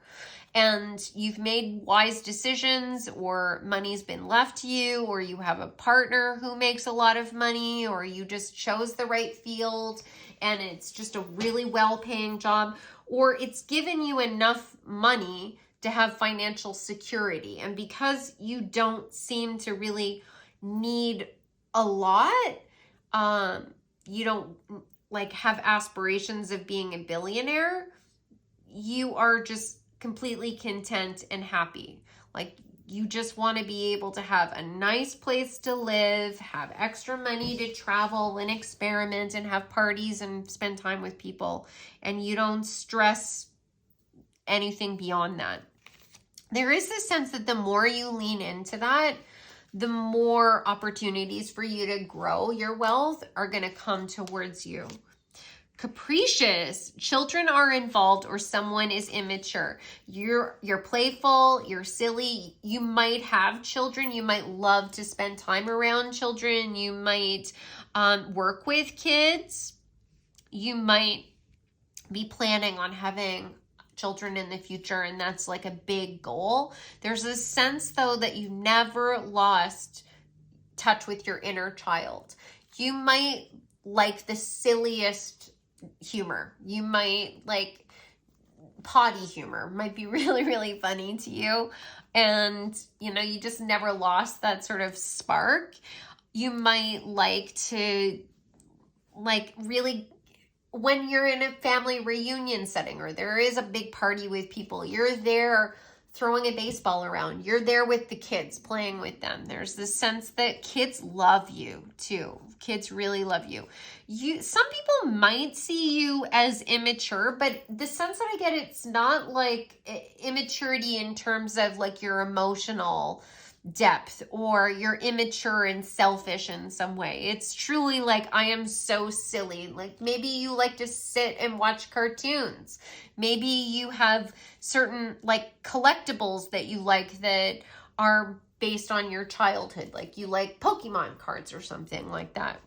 and you've made wise decisions, or money's been left to you, or you have a partner who makes a lot of money, or you just chose the right field and it's just a really well-paying job, or it's given you enough money to have financial security. And because you don't seem to really need a lot, you don't like have aspirations of being a billionaire, you are just completely content and happy. Like, you just want to be able to have a nice place to live, have extra money to travel and experiment and have parties and spend time with people, and you don't stress anything beyond that. There is this sense that the more you lean into that, the more opportunities for you to grow your wealth are going to come towards you. Capricious. Children are involved, or someone is immature. You're playful, you're silly. You might have children. You might love to spend time around children. You might work with kids. You might be planning on having children in the future, and that's like a big goal. There's a sense, though, that you never lost touch with your inner child. You might like the silliest humor. You might like potty humor, might be really, really funny to you. And, you just never lost that sort of spark. You might like to, like, really, when you're in a family reunion setting or there is a big party with people, you're there throwing a baseball around. You're there with the kids, playing with them. There's this sense that kids love you too. Kids really love you. Some people might see you as immature, but the sense that I get, it's not like immaturity in terms of like your emotional depth or you're immature and selfish in some way. It's truly like, I am so silly. Like maybe you like to sit and watch cartoons. Maybe you have certain like collectibles that you like that are based on your childhood. Like you like Pokemon cards or something like that.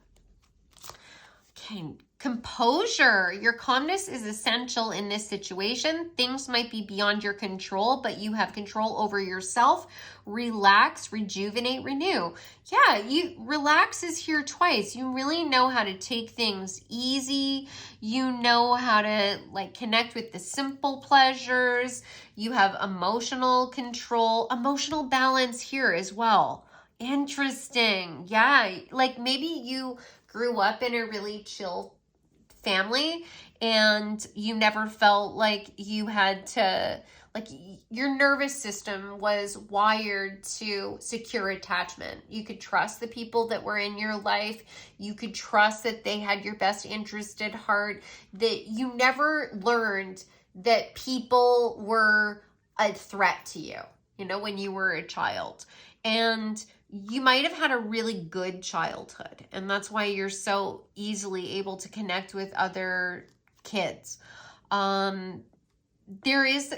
Okay, composure. Your calmness is essential in this situation. Things might be beyond your control, but you have control over yourself. Relax, rejuvenate, renew. Yeah, relax is here twice. You really know how to take things easy. You know how to like connect with the simple pleasures. You have emotional control, emotional balance here as well. Interesting. Yeah, like maybe you grew up in a really chill family and you never felt like you had to, like your nervous system was wired to secure attachment. You could trust the people that were in your life. You could trust that they had your best interest at heart, that you never learned that people were a threat to you, when you were a child. And you might have had a really good childhood, and that's why you're so easily able to connect with other kids. There is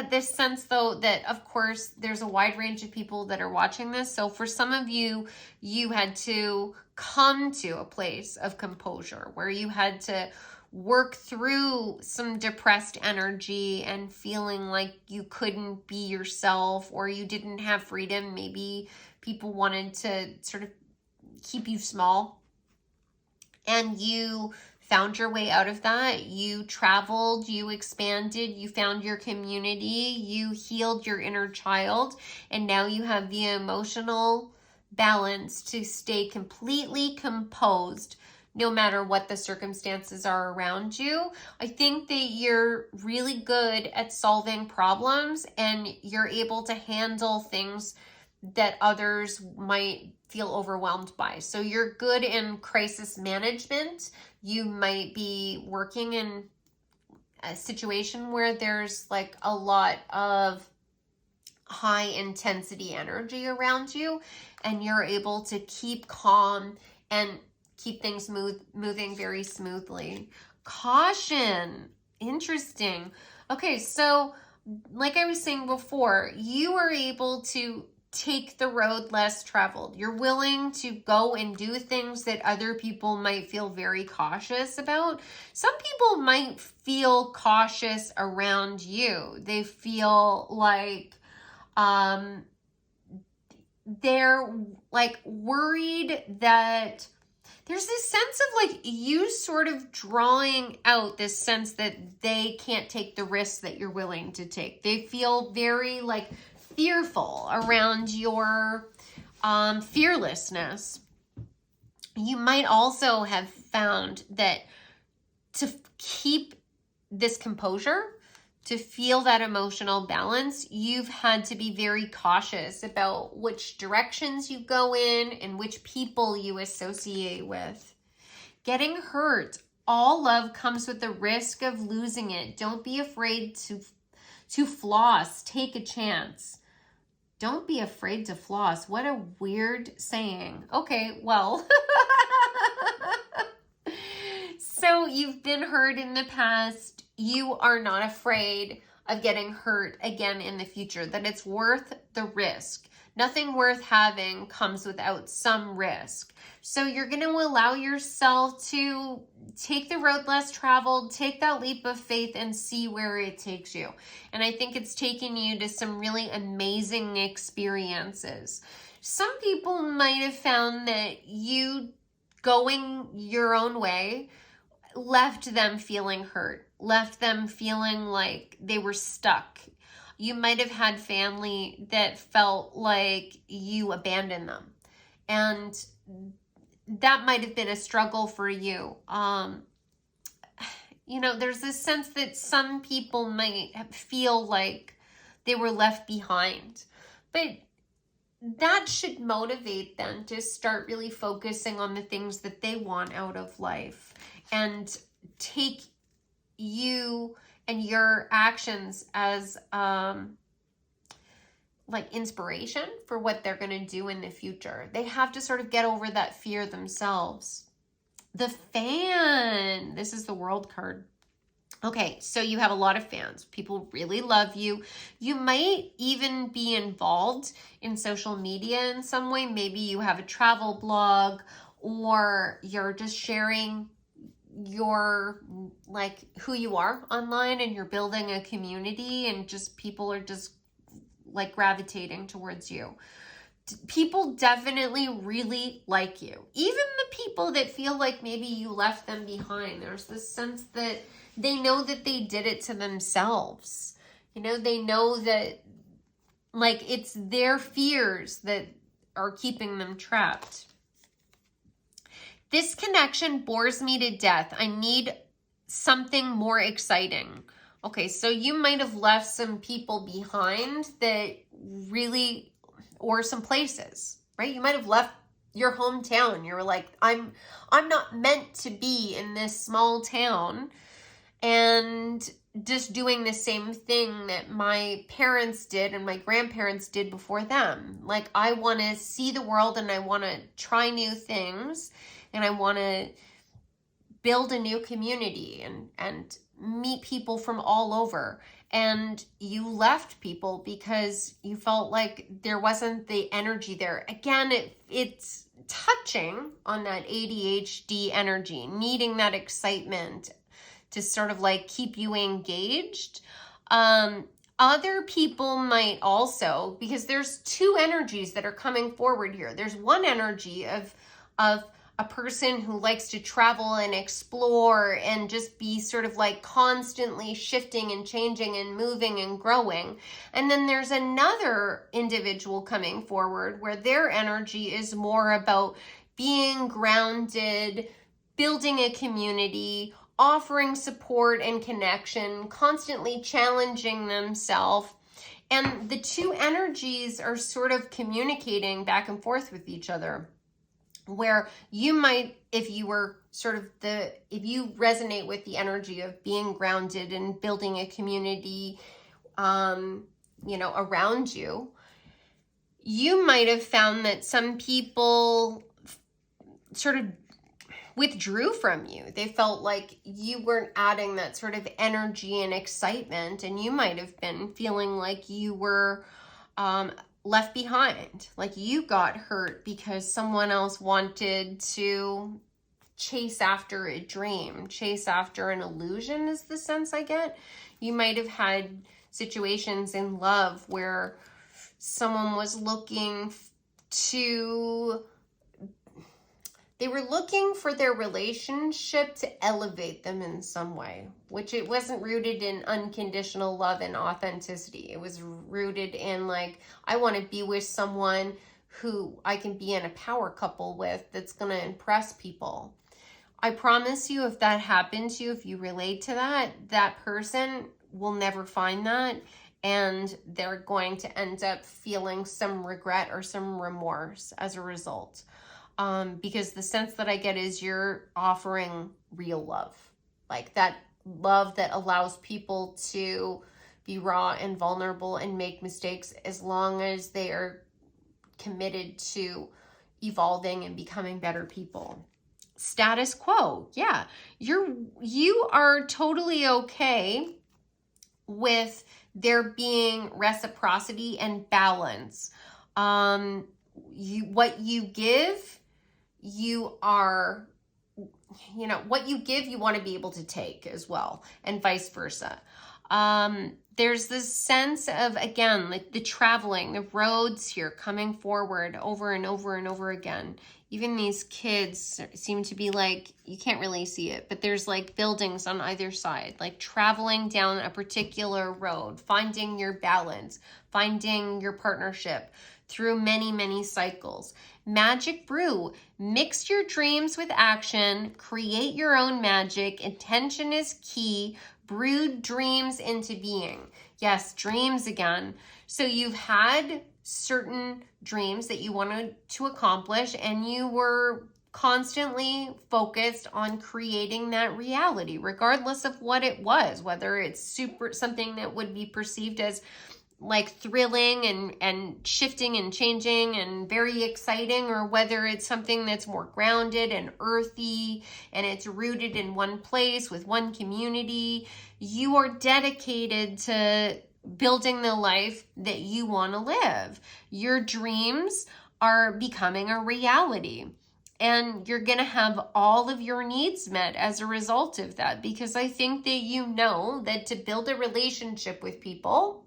this sense, though, that, of course, there's a wide range of people that are watching this. So for some of you, you had to come to a place of composure where you had to work through some depressed energy and feeling like you couldn't be yourself or you didn't have freedom. Maybe people wanted to sort of keep you small, and you found your way out of that. You traveled, you expanded, you found your community, you healed your inner child, and now you have the emotional balance to stay completely composed no matter what the circumstances are around you. I think that you're really good at solving problems and you're able to handle things that others might feel overwhelmed by. So you're good in crisis management. You might be working in a situation where there's like a lot of high intensity energy around you, and you're able to keep calm and keep things moving very smoothly. Caution. Interesting. Okay, so like I was saying before, you are able to take the road less traveled. You're willing to go and do things that other people might feel very cautious about. Some people might feel cautious around you. They feel like they're like worried that there's this sense of like you sort of drawing out this sense that they can't take the risks that you're willing to take. They feel very like fearful around your fearlessness. You might also have found that to keep this composure, to feel that emotional balance, you've had to be very cautious about which directions you go in and which people you associate with. Getting hurt. All love comes with the risk of losing it. Don't be afraid to floss. Take a chance. Don't be afraid to floss. What a weird saying. Okay, well. So you've been hurt in the past. You are not afraid of getting hurt again in the future, that it's worth the risk. Nothing worth having comes without some risk. So you're going to allow yourself to take the road less traveled, take that leap of faith and see where it takes you. And I think it's taken you to some really amazing experiences. Some people might have found that you going your own way left them feeling hurt, left them feeling like they were stuck. You might have had family that felt like you abandoned them. And that might have been a struggle for you. There's this sense that some people might feel like they were left behind. But that should motivate them to start really focusing on the things that they want out of life and take you and your actions as like inspiration for what they're going to do in the future. They have to sort of get over that fear themselves. The fan. This is the World card. Okay, so you have a lot of fans. People really love you. You might even be involved in social media in some way. Maybe you have a travel blog, or you're just sharing your, like, who you are online, and you're building a community, and just people are just like gravitating towards you. People definitely really like you. Even the people that feel like maybe you left them behind. There's this sense that they know that they did it to themselves. They know that, like, it's their fears that are keeping them trapped. This connection bores me to death. I need something more exciting. Okay, so you might have left some people behind that really, or some places, right? You might have left your hometown. You were like, I'm not meant to be in this small town and just doing the same thing that my parents did and my grandparents did before them. Like, I want to see the world, and I want to try new things, and I want to build a new community and meet people from all over. And you left people because you felt like there wasn't the energy there. Again, it's touching on that ADHD energy, needing that excitement to sort of like keep you engaged. Other people might also, because there's two energies that are coming forward here. There's one energy of a person who likes to travel and explore and just be sort of like constantly shifting and changing and moving and growing. And then there's another individual coming forward where their energy is more about being grounded, building a community, offering support and connection, constantly challenging themselves. And the two energies are sort of communicating back and forth with each other. Where you might, if you resonate with the energy of being grounded and building a community, around you, you might have found that some people sort of withdrew from you. They felt like you weren't adding that sort of energy and excitement, and you might have been feeling like you were, left behind, like you got hurt because someone else wanted to chase after a dream, chase after an illusion is the sense I get. You might have had situations in love where someone was looking they were looking for their relationship to elevate them in some way, which it wasn't rooted in unconditional love and authenticity. It was rooted in, like, I want to be with someone who I can be in a power couple with that's going to impress people. I promise you, if that happened to you, if you relate to that, that person will never find that, and they're going to end up feeling some regret or some remorse as a result. Because the sense that I get is you're offering real love, like that love that allows people to be raw and vulnerable and make mistakes as long as they are committed to evolving and becoming better people. Status quo. Yeah, you are totally okay with there being reciprocity and balance. What you give, what you give, you want to be able to take as well, and vice versa. there's this sense of, again, like the traveling, the roads here coming forward over and over and over again. Even these kids seem to be like, you can't really see it, but there's like buildings on either side, like traveling down a particular road, finding your balance, finding your partnership through many, many cycles. Magic brew, mix your dreams with action, create your own magic. Intention is key. Brewed dreams into being. Yes, dreams again. So you've had certain dreams that you wanted to accomplish, and you were constantly focused on creating that reality, regardless of what it was, whether it's something that would be perceived as like thrilling and shifting and changing and very exciting, or whether it's something that's more grounded and earthy and it's rooted in one place with one community. You are dedicated to building the life that you want to live. Your dreams are becoming a reality. And you're going to have all of your needs met as a result of that, because I think that you know that to build a relationship with people,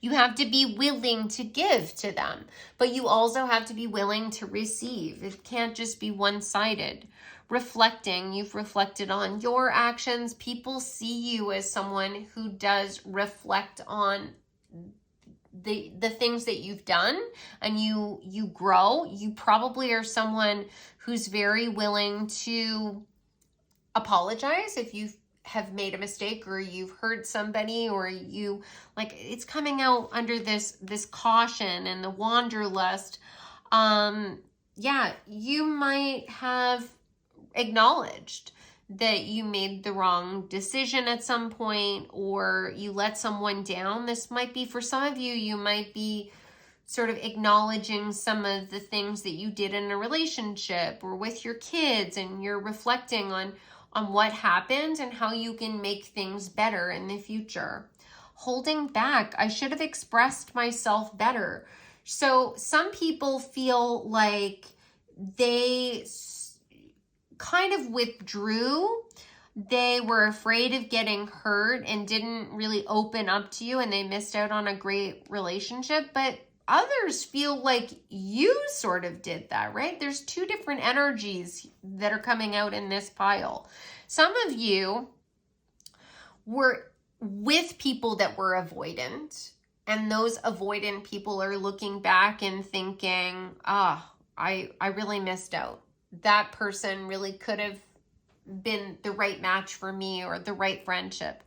you have to be willing to give to them, but you also have to be willing to receive. It can't just be one-sided. Reflecting, you've reflected on your actions. People see you as someone who does reflect on the things that you've done, and you grow. You probably are someone who's very willing to apologize if you have made a mistake, or you've hurt somebody, or you, like, it's coming out under this caution and the wanderlust. Yeah, you might have acknowledged that you made the wrong decision at some point, or you let someone down. This might be, for some of you, you might be sort of acknowledging some of the things that you did in a relationship or with your kids, and you're reflecting on what happened and how you can make things better in the future. Holding back, I should have expressed myself better. So some people feel like they kind of withdrew. They were afraid of getting hurt and didn't really open up to you, and they missed out on a great relationship. But others feel like you sort of did that, right? There's two different energies that are coming out in this pile. Some of you were with people that were avoidant, and those avoidant people are looking back and thinking, I really missed out. That person really could have been the right match for me, or the right friendship.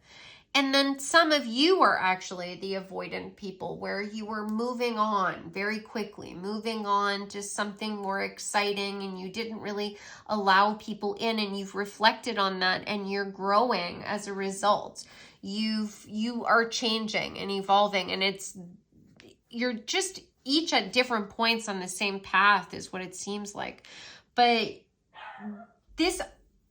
And then some of you are actually the avoidant people, where you were moving on very quickly, moving on to something more exciting, and you didn't really allow people in, and you've reflected on that, and you're growing as a result. You are changing and evolving, and you're just each at different points on the same path is what it seems like. But this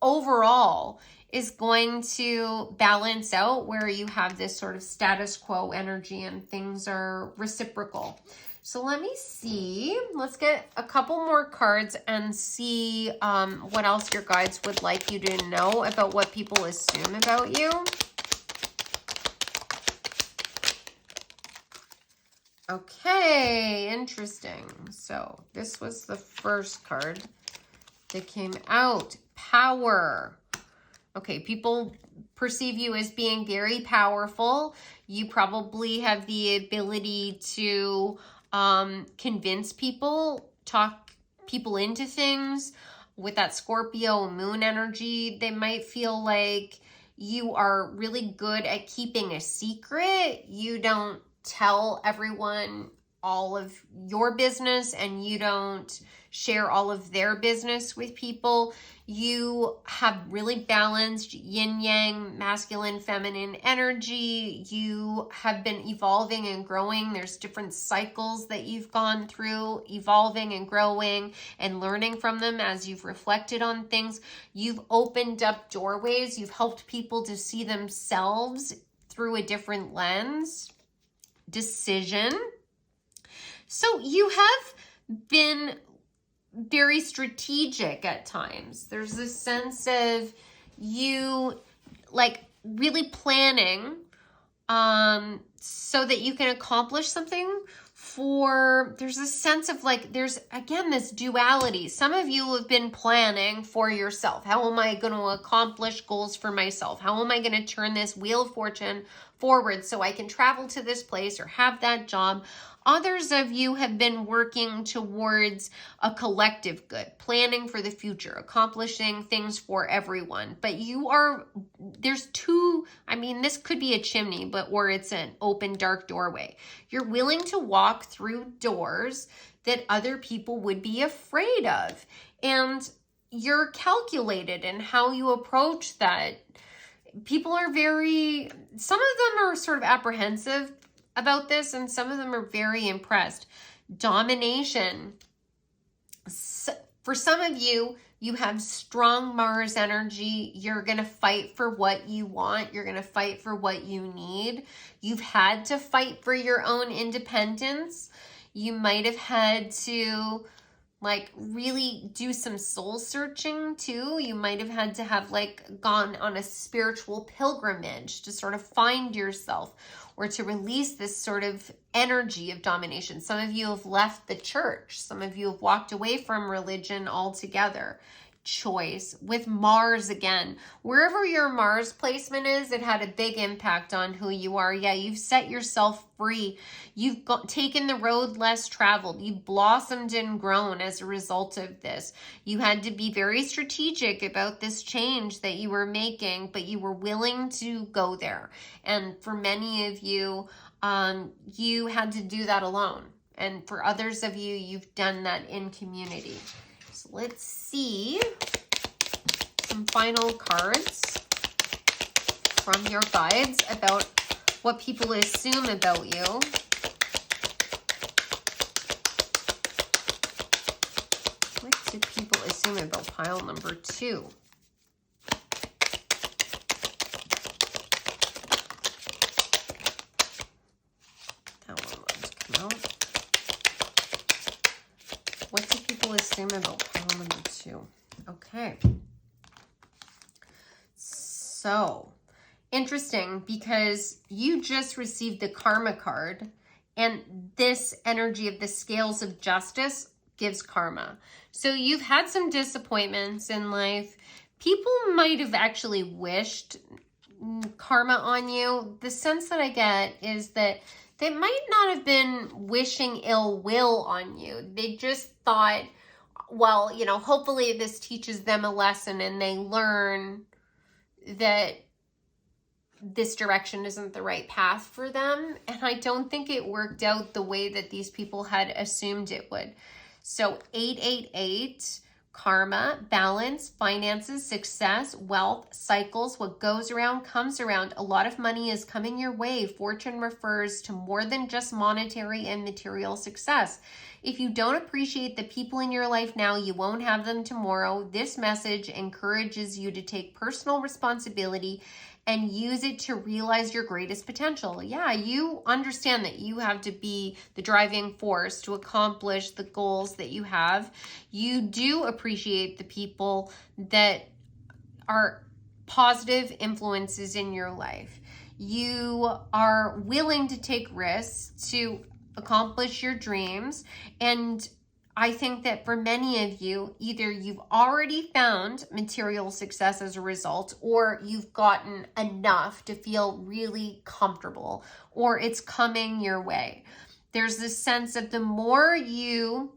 overall is going to balance out, where you have this sort of status quo energy and things are reciprocal. So let me see. Let's get a couple more cards and see what else your guides would like you to know about what people assume about you. Okay, interesting. So this was the first card that came out. Power. Okay, people perceive you as being very powerful. You probably have the ability to convince people, talk people into things. With that Scorpio moon energy, they might feel like you are really good at keeping a secret. You don't tell everyone all of your business, and you don't share all of their business with people. You have really balanced yin yang, masculine, feminine energy. You have been evolving and growing. There's different cycles that you've gone through, evolving and growing and learning from them as you've reflected on things. You've opened up doorways. You've helped people to see themselves through a different lens. Decision. So you have been very strategic at times. There's this sense of you like really planning so that you can accomplish something. There's a sense of like, there's again this duality. Some of you have been planning for yourself. How am I going to accomplish goals for myself? How am I going to turn this wheel of fortune forward so I can travel to this place or have that job? Others of you have been working towards a collective good, planning for the future, accomplishing things for everyone. But there's two, I mean, this could be a chimney, or it's an open, dark doorway. You're willing to walk through doors that other people would be afraid of. And you're calculated in how you approach that. Some of them are sort of apprehensive about this, and some of them are very impressed. Domination. For some of you, you have strong Mars energy. You're going to fight for what you want. You're going to fight for what you need. You've had to fight for your own independence. You might have had to really do some soul searching too. You might have had to have gone on a spiritual pilgrimage to sort of find yourself, or to release this sort of energy of domination. Some of you have left the church. Some of you have walked away from religion altogether. Choice with Mars again. Wherever your Mars placement is, it had a big impact on who you are. Yeah, you've set yourself free. You've taken the road less traveled. You've blossomed and grown as a result of this. You had to be very strategic about this change that you were making, but you were willing to go there. And for many of you, you had to do that alone. And for others of you, you've done that in community. So let's see some final cards from your guides about what people assume about you. What do people assume about pile number 2? That one wants to come out. What do people assume about pile number 2? Okay. So, interesting, because you just received the karma card, and this energy of the scales of justice gives karma. So you've had some disappointments in life. People might have actually wished karma on you. The sense that I get is that they might not have been wishing ill will on you. They just thought, well, hopefully this teaches them a lesson and they learn that this direction isn't the right path for them. And I don't think it worked out the way that these people had assumed it would. So 888, karma, balance, finances, success, wealth, cycles. What goes around comes around. A lot of money is coming your way. Fortune refers to more than just monetary and material success. If you don't appreciate the people in your life now, you won't have them tomorrow. This message encourages you to take personal responsibility and use it to realize your greatest potential. Yeah, you understand that you have to be the driving force to accomplish the goals that you have. You do appreciate the people that are positive influences in your life. You are willing to take risks to accomplish your dreams. And I think that for many of you, either you've already found material success as a result, or you've gotten enough to feel really comfortable, or it's coming your way. There's this sense of the more you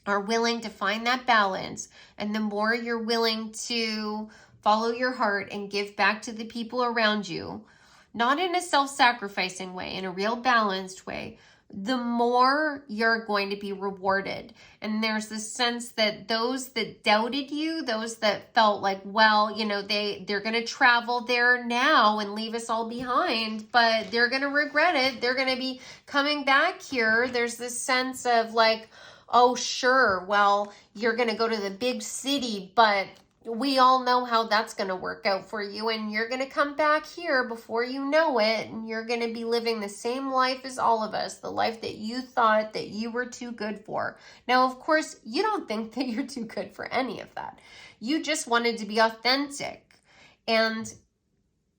are willing to find that balance, and the more you're willing to follow your heart and give back to the people around you, not in a self-sacrificing way, in a real balanced way, the more you're going to be rewarded. And there's this sense that those that doubted you, those that felt like, well, they're going to travel there now and leave us all behind, but they're going to regret it. They're going to be coming back here. There's this sense of like, oh, sure, well, you're going to go to the big city, but we all know how that's going to work out for you, and you're going to come back here before you know it, and you're going to be living the same life as all of us, the life that you thought that you were too good for. Now, of course, you don't think that you're too good for any of that. You just wanted to be authentic. And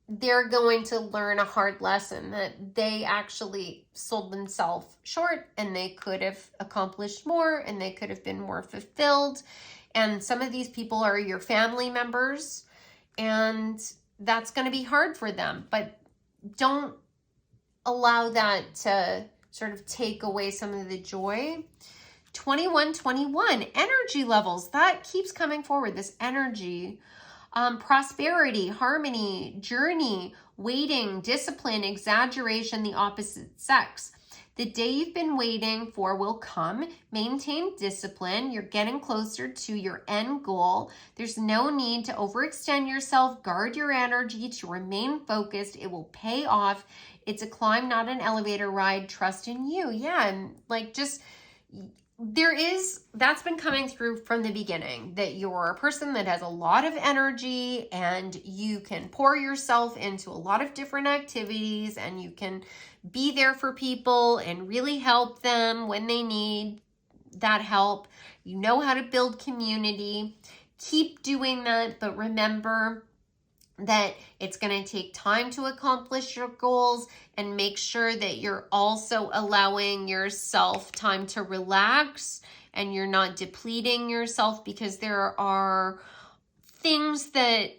they're going to learn a hard lesson that they actually sold themselves short and they could have accomplished more and they could have been more fulfilled. And some of these people are your family members, and that's going to be hard for them. But don't allow that to sort of take away some of the joy. 2121, energy levels. That keeps coming forward, this energy. Prosperity, harmony, journey, waiting, discipline, exaggeration, the opposite sex. The day you've been waiting for will come. Maintain discipline. You're getting closer to your end goal. There's no need to overextend yourself. Guard your energy to remain focused. It will pay off. It's a climb, not an elevator ride. Trust in you. Yeah, and like just... that's been coming through from the beginning, that you're a person that has a lot of energy and you can pour yourself into a lot of different activities and you can be there for people and really help them when they need that help. You know how to build community. Keep doing that, but remember that it's going to take time to accomplish your goals, and make sure that you're also allowing yourself time to relax and you're not depleting yourself, because there are things that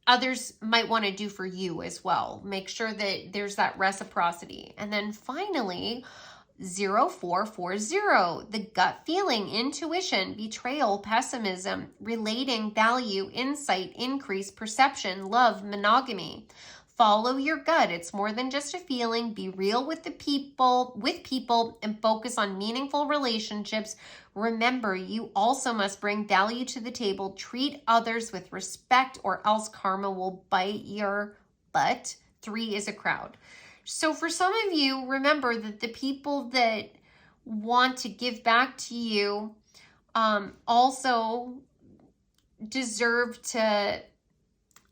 others might want to do for you as well. Make sure that there's that reciprocity. And then finally, 0440, the gut feeling, intuition, betrayal, pessimism, relating, value, insight, increase, perception, love, monogamy. Follow your gut. It's more than just a feeling. Be real with people, and focus on meaningful relationships. Remember, you also must bring value to the table. Treat others with respect, or else karma will bite your butt. 3 is a crowd. So for some of you, remember that the people that want to give back to you also deserve to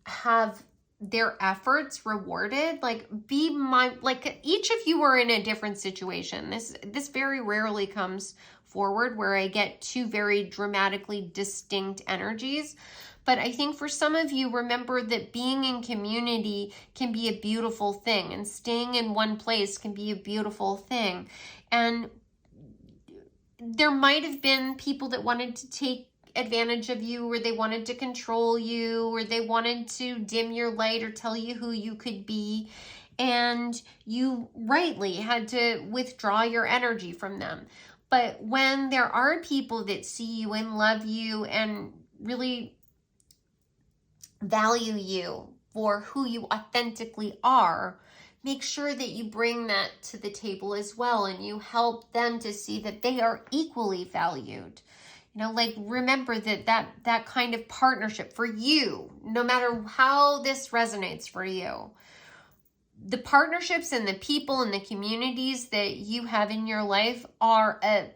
have their efforts rewarded. Like each of you are in a different situation. This very rarely comes forward where I get 2 very dramatically distinct energies. But I think for some of you, remember that being in community can be a beautiful thing, and staying in one place can be a beautiful thing. And there might have been people that wanted to take advantage of you, or they wanted to control you, or they wanted to dim your light or tell you who you could be. And you rightly had to withdraw your energy from them. But when there are people that see you and love you and really value you for who you authentically are, make sure that you bring that to the table as well, and you help them to see that they are equally valued. Remember that kind of partnership for you, no matter how this resonates for you, the partnerships and the people and the communities that you have in your life are a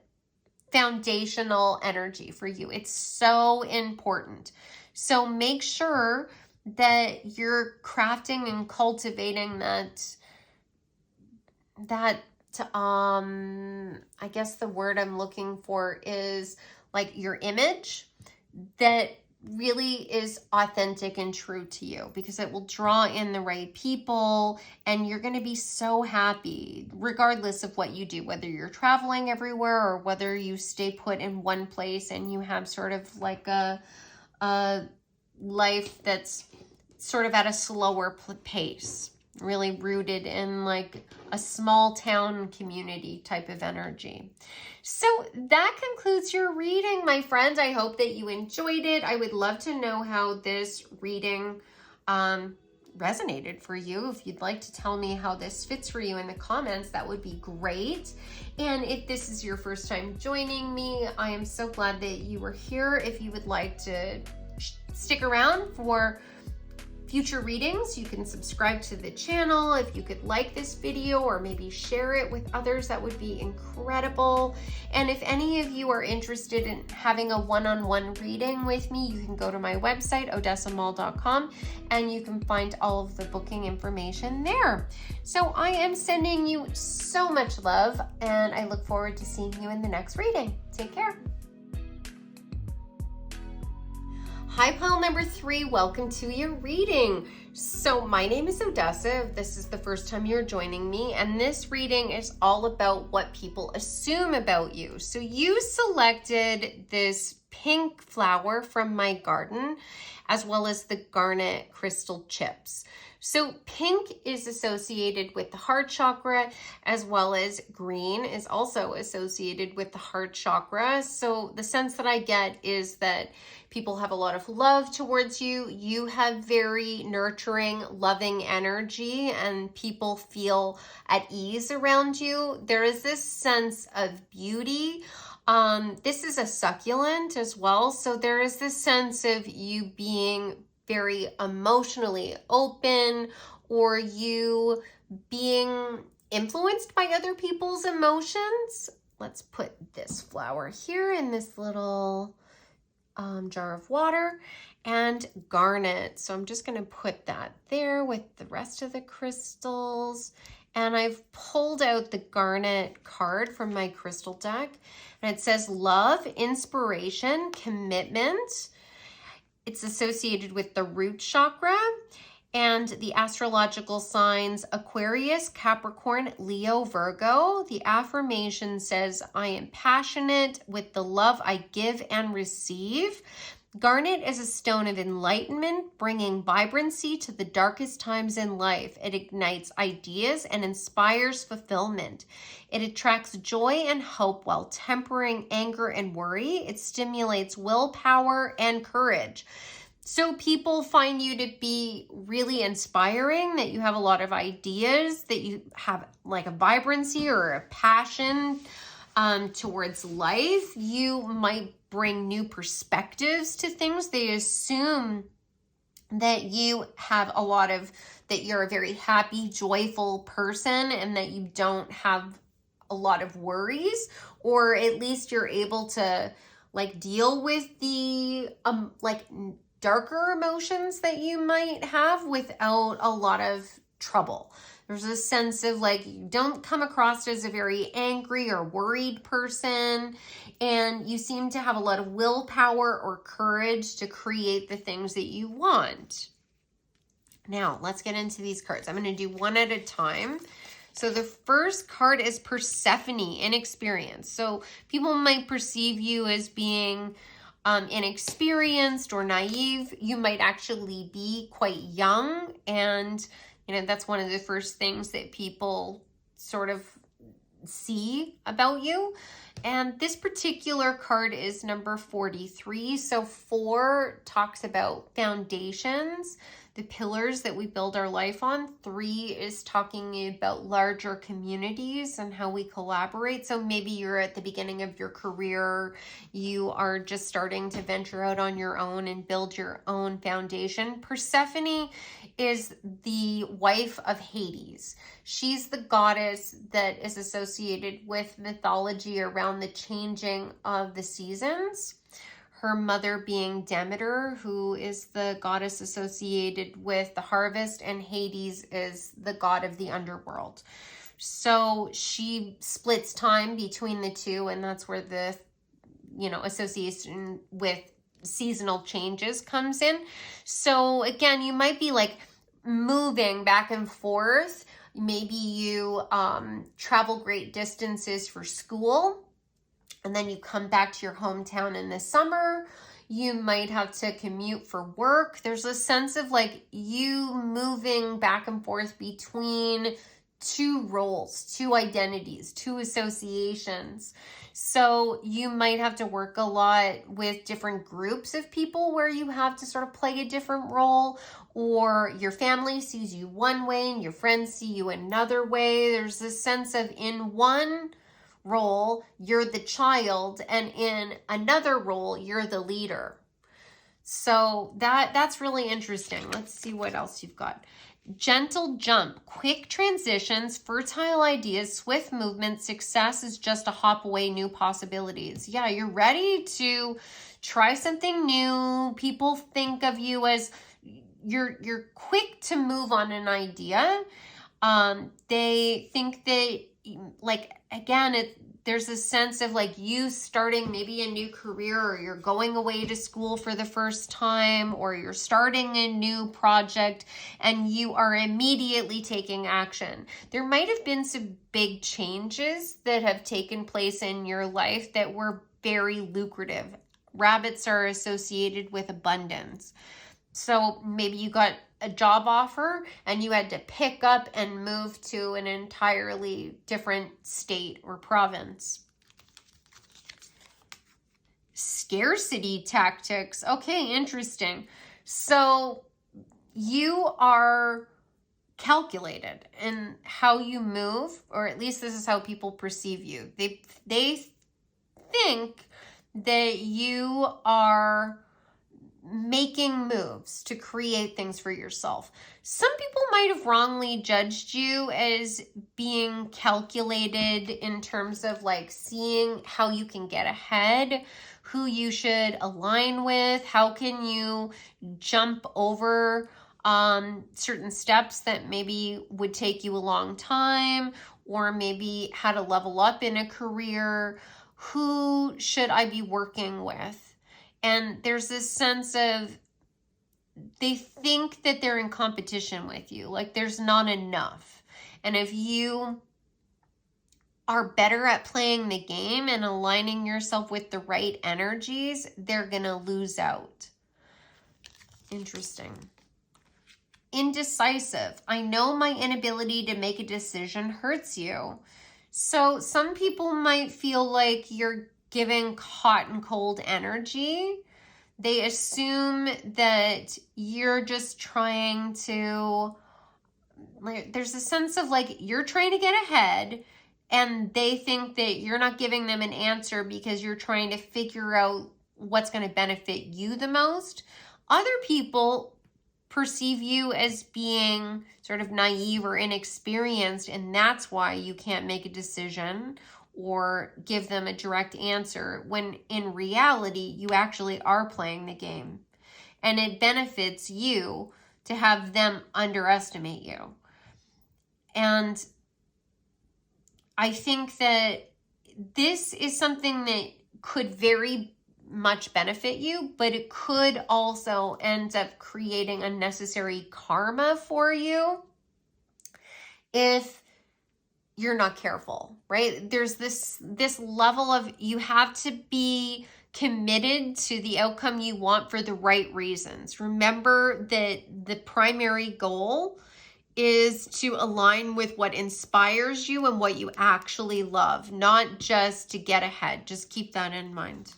foundational energy for you. It's so important. So make sure that you're crafting and cultivating that I guess the word I'm looking for is like your image that really is authentic and true to you, because it will draw in the right people, and you're going to be so happy regardless of what you do, whether you're traveling everywhere or whether you stay put in one place and you have sort of like a life that's sort of at a slower pace, really rooted in like a small town community type of energy. So that concludes your reading, my friends. I hope that you enjoyed it. I would love to know how this reading resonated for you. If you'd like to tell me how this fits for you in the comments, that would be great. And if this is your first time joining me, I am so glad that you were here. If you would like to stick around for future readings, you can subscribe to the channel. If you could like this video or maybe share it with others, that would be incredible. And if any of you are interested in having a one-on-one reading with me, you can go to my website, odessamall.com, and you can find all of the booking information there. So I am sending you so much love, and I look forward to seeing you in the next reading. Take care. Hi, pile number 3. Welcome to your reading. So my name is Odessa. If this is the first time you're joining me, and this reading is all about what people assume about you. So you selected this pink flower from my garden, as well as the garnet crystal chips. So pink is associated with the heart chakra, as well as green is also associated with the heart chakra. So the sense that I get is that people have a lot of love towards you. You have very nurturing, loving energy, and people feel at ease around you. There is this sense of beauty. This is a succulent as well. So there is this sense of you being very emotionally open, or you being influenced by other people's emotions. Let's put this flower here in this little jar of water, and garnet. So I'm just going to put that there with the rest of the crystals. And I've pulled out the garnet card from my crystal deck, and it says love, inspiration, commitment. It's associated with the root chakra and the astrological signs Aquarius, Capricorn, Leo, Virgo. The affirmation says, I am passionate with the love I give and receive. Garnet is a stone of enlightenment, bringing vibrancy to the darkest times in life. It ignites ideas and inspires fulfillment. It attracts joy and hope while tempering anger and worry. It stimulates willpower and courage. So people find you to be really inspiring, that you have a lot of ideas, that you have like a vibrancy or a passion towards life. You might bring new perspectives to things. They assume that you have a lot of, that you're a very happy, joyful person, and that you don't have a lot of worries, or at least you're able to like deal with the like darker emotions that you might have without a lot of trouble. There's a sense of like, you don't come across as a very angry or worried person, and you seem to have a lot of willpower or courage to create the things that you want. Now, let's get into these cards. I'm going to do one at a time. So the first card is Persephone, inexperienced. So people might perceive you as being inexperienced or naive. You might actually be quite young, and that's one of the first things that people sort of see about you. And this particular card is number 43. So 4 talks about foundations, the pillars that we build our life on. 3 is talking about larger communities and how we collaborate. So maybe you're at the beginning of your career, you are just starting to venture out on your own and build your own foundation. Persephone is the wife of Hades. She's the goddess that is associated with mythology around the changing of the seasons. Her mother being Demeter, who is the goddess associated with the harvest, and Hades is the god of the underworld. So she splits time between the two, and that's where the association with seasonal changes comes in. So again, you might be like moving back and forth. Maybe you travel great distances for school, and then you come back to your hometown in the summer. You might have to commute for work. There's a sense of like you moving back and forth between 2 roles, 2 identities, 2 associations. So you might have to work a lot with different groups of people where you have to sort of play a different role, or your family sees you one way and your friends see you another way. There's this sense of in one role, you're the child, and in another role, you're the leader. So that's really interesting. Let's see what else you've got. Gentle jump, quick transitions, fertile ideas, swift movement, success is just a hop away, new possibilities. Yeah, you're ready to try something new. People think of you as you're quick to move on an idea. They think that, like, again, there's a sense of like you starting maybe a new career, or you're going away to school for the first time, or you're starting a new project and you are immediately taking action. There might have been some big changes that have taken place in your life that were very lucrative. Rabbits are associated with abundance. So maybe you got a job offer and you had to pick up and move to an entirely different state or province. Scarcity tactics. Okay, interesting. So you are calculated in how you move, or at least this is how people perceive you. They think that you are making moves to create things for yourself. Some people might have wrongly judged you as being calculated in terms of like seeing how you can get ahead, who you should align with, how can you jump over certain steps that maybe would take you a long time, or maybe how to level up in a career. Who should I be working with? And there's this sense of they think that they're in competition with you, like there's not enough. And if you are better at playing the game and aligning yourself with the right energies, they're going to lose out. Interesting. Indecisive. I know my inability to make a decision hurts you. So some people might feel like you're giving hot and cold energy. They assume that you're just trying to, like, there's a sense of like you're trying to get ahead, and they think that you're not giving them an answer because you're trying to figure out what's going to benefit you the most. Other people perceive you as being sort of naive or inexperienced, and that's why you can't make a decision or give them a direct answer, when in reality, you actually are playing the game. And it benefits you to have them underestimate you. And I think that this is something that could very much benefit you, but it could also end up creating unnecessary karma for you if you're not careful, right? There's this level of you have to be committed to the outcome you want for the right reasons. Remember that the primary goal is to align with what inspires you and what you actually love, not just to get ahead. Just keep that in mind.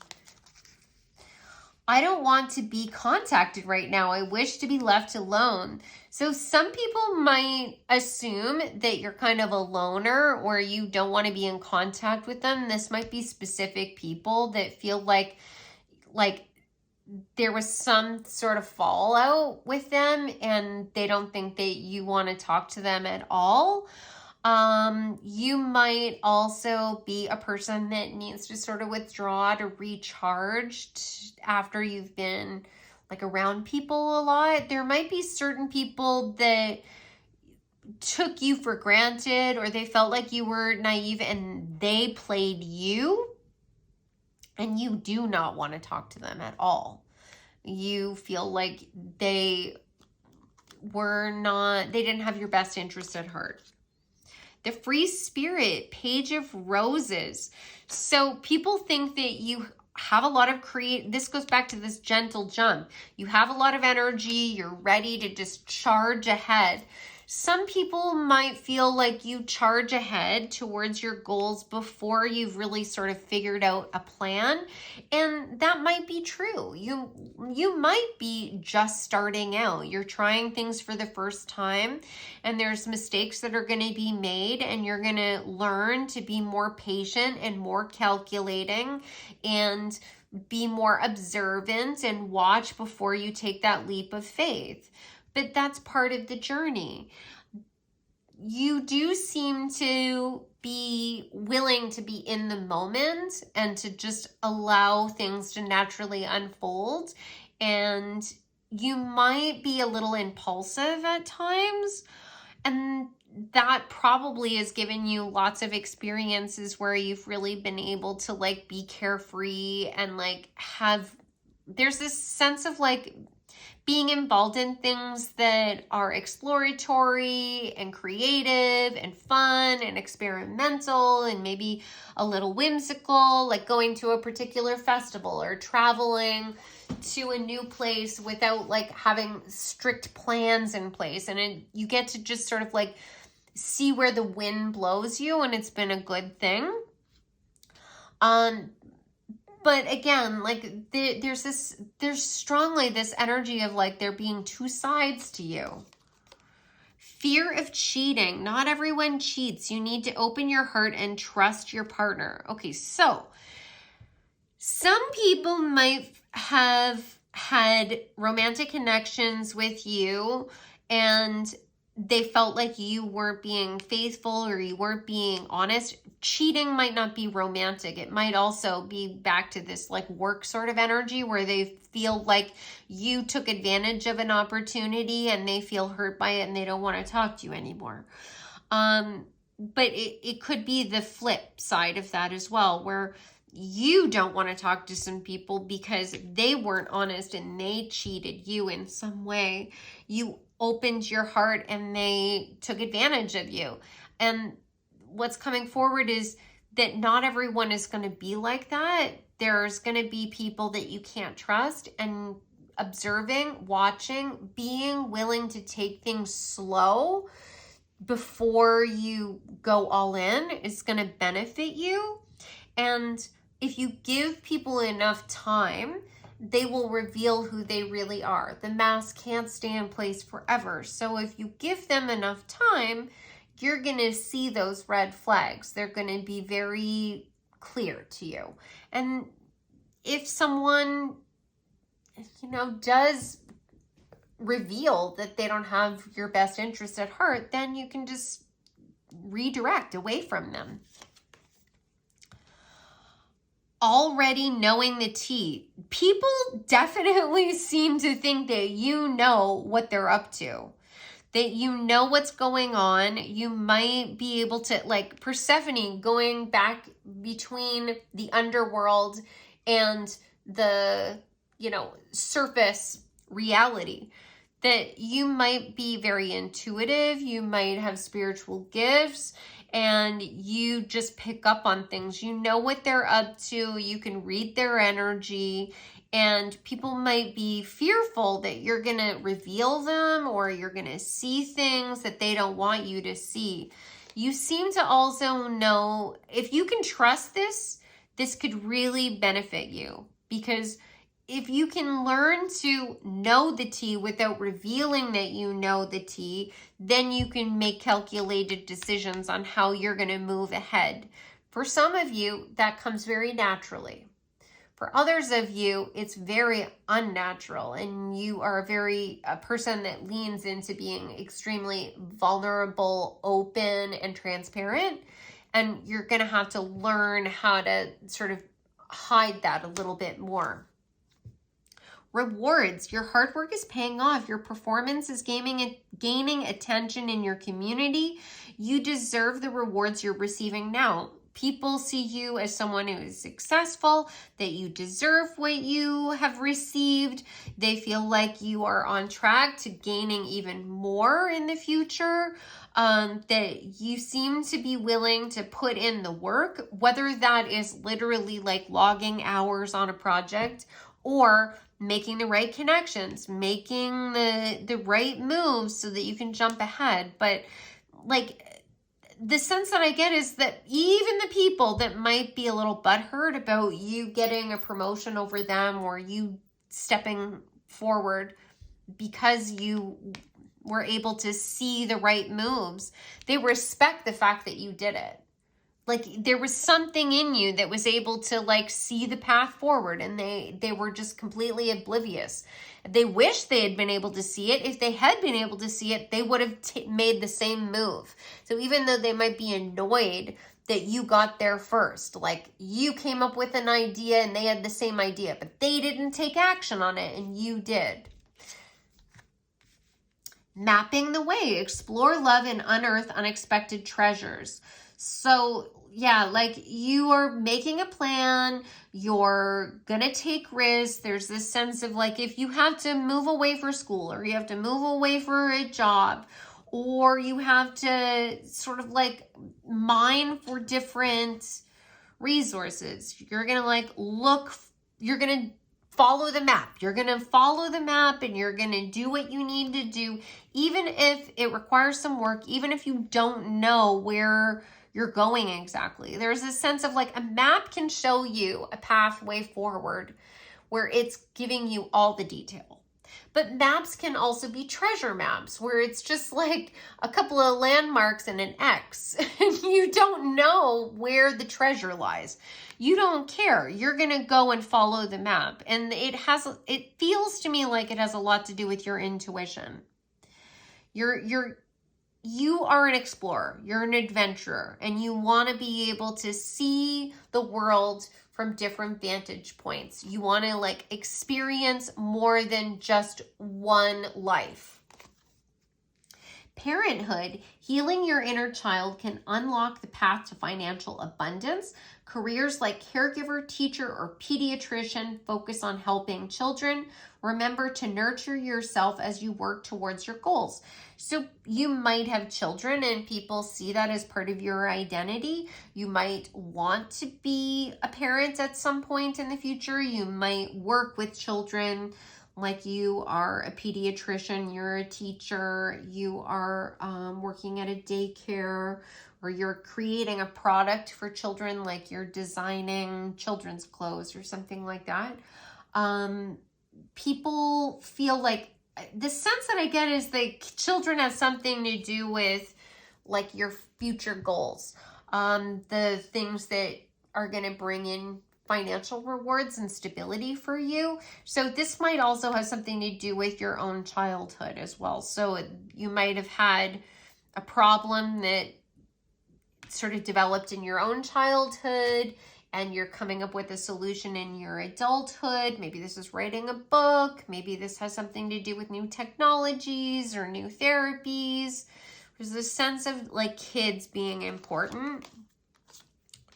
I don't want to be contacted right now. I wish to be left alone. So some people might assume that you're kind of a loner, or you don't want to be in contact with them. This might be specific people that feel like there was some sort of fallout with them and they don't think that you want to talk to them at all. You might also be a person that needs to sort of withdraw to recharge after you've been like around people a lot. There might be certain people that took you for granted, or they felt like you were naive and they played you, and you do not want to talk to them at all. You feel like they didn't have your best interest at heart. The free spirit, Page of Roses. So people think that you have a lot of this goes back to this gentle jump. You have a lot of energy. You're ready to just charge ahead. Some people might feel like you charge ahead towards your goals before you've really sort of figured out a plan. And that might be true. You might be just starting out. You're trying things for the first time, and there's mistakes that are going to be made, and you're going to learn to be more patient and more calculating and be more observant and watch before you take that leap of faith. But that's part of the journey. You do seem to be willing to be in the moment and to just allow things to naturally unfold. And you might be a little impulsive at times. And that probably has given you lots of experiences where you've really been able to like be carefree and like there's this sense of like being involved in things that are exploratory and creative and fun and experimental and maybe a little whimsical, like going to a particular festival or traveling to a new place without like having strict plans in place. And you get to just sort of like see where the wind blows you, and it's been a good thing. But again, like there's strongly this energy of like there being two sides to you. Fear of cheating. Not everyone cheats. You need to open your heart and trust your partner. Okay, so some people might have had romantic connections with you and they felt like you weren't being faithful or you weren't being honest. Cheating might not be romantic. It might also be back to this like work sort of energy where they feel like you took advantage of an opportunity and they feel hurt by it and they don't want to talk to you anymore. But it could be the flip side of that as well, where you don't want to talk to some people because they weren't honest and they cheated you in some way. You opened your heart and they took advantage of you. And what's coming forward is that not everyone is going to be like that. There's going to be people that you can't trust, and observing, watching, being willing to take things slow before you go all in is going to benefit you. And if you give people enough time, they will reveal who they really are. The mask can't stay in place forever. So if you give them enough time, you're going to see those red flags. They're going to be very clear to you. And if someone, does reveal that they don't have your best interest at heart, then you can just redirect away from them. Already knowing the tea. People definitely seem to think that you know what they're up to, that you know what's going on. You might be able to, like Persephone going back between the underworld and the, surface reality, that you might be very intuitive, you might have spiritual gifts, and you just pick up on things. You know what they're up to. You can read their energy, and people might be fearful that you're going to reveal them or you're going to see things that they don't want you to see. You seem to also know, if you can trust this could really benefit you, because if you can learn to know the tea without revealing that you know the tea, then you can make calculated decisions on how you're going to move ahead. For some of you, that comes very naturally. For others of you, it's very unnatural, and you are a person that leans into being extremely vulnerable, open, and transparent. And you're going to have to learn how to sort of hide that a little bit more. Rewards. Your hard work is paying off. Your performance is gaining attention in your community. You deserve the rewards you're receiving now. People see you as someone who is successful, that you deserve what you have received. They feel like you are on track to gaining even more in the future, that you seem to be willing to put in the work, whether that is literally like logging hours on a project or making the right connections, making the right moves so that you can jump ahead. But like the sense that I get is that even the people that might be a little butthurt about you getting a promotion over them or you stepping forward because you were able to see the right moves, they respect the fact that you did it. Like there was something in you that was able to like see the path forward, and they were just completely oblivious. They wish they had been able to see it. If they had been able to see it, they would have made the same move. So even though they might be annoyed that you got there first, like you came up with an idea and they had the same idea, but they didn't take action on it and you did. Mapping the way, explore love and unearth unexpected treasures. So yeah, like you are making a plan, you're gonna take risks. There's this sense of like, if you have to move away for school, or you have to move away for a job, or you have to sort of like mine for different resources, you're gonna like look, you're gonna follow the map. You're going to follow the map and you're going to do what you need to do, even if it requires some work, even if you don't know where you're going exactly. There's a sense of like a map can show you a pathway forward where it's giving you all the detail. But maps can also be treasure maps where it's just like a couple of landmarks and an X and you don't know where the treasure lies. You don't care. You're going to go and follow the map. And it feels to me like it has a lot to do with your intuition. You are an explorer, you're an adventurer, and you want to be able to see the world from different vantage points. You want to like experience more than just one life. Parenthood, healing your inner child can unlock the path to financial abundance. Careers like caregiver, teacher, or pediatrician focus on helping children. Remember to nurture yourself as you work towards your goals. So you might have children and people see that as part of your identity. You might want to be a parent at some point in the future. You might work with children, like you are a pediatrician, you're a teacher, you are working at a daycare, or you're creating a product for children, like you're designing children's clothes or something like that. People feel like, the sense that I get is that children have something to do with like your future goals, the things that are going to bring in financial rewards and stability for you. So this might also have something to do with your own childhood as well. So you might have had a problem that sort of developed in your own childhood and you're coming up with a solution in your adulthood. Maybe this is writing a book. Maybe this has something to do with new technologies or new therapies. There's this sense of like kids being important.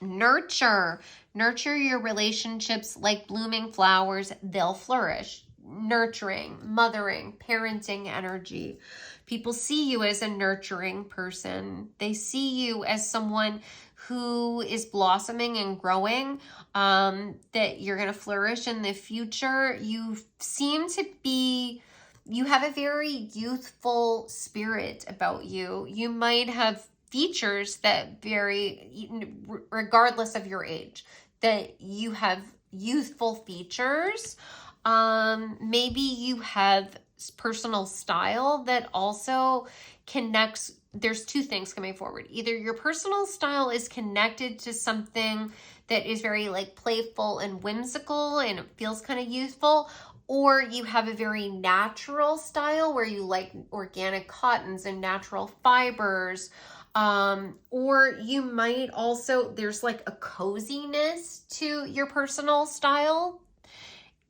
Nurture your relationships like blooming flowers. They'll flourish. Nurturing, mothering, parenting energy. People see you as a nurturing person. They see you as someone who is blossoming and growing, that you're going to flourish in the future. You seem to be, you have a very youthful spirit about you. You might have features that vary regardless of your age, that you have youthful features. Maybe you have personal style that also connects. There's two things coming forward. Either your personal style is connected to something that is very like playful and whimsical and it feels kind of youthful, or you have a very natural style where you like organic cottons and natural fibers. Or you might also, there's like a coziness to your personal style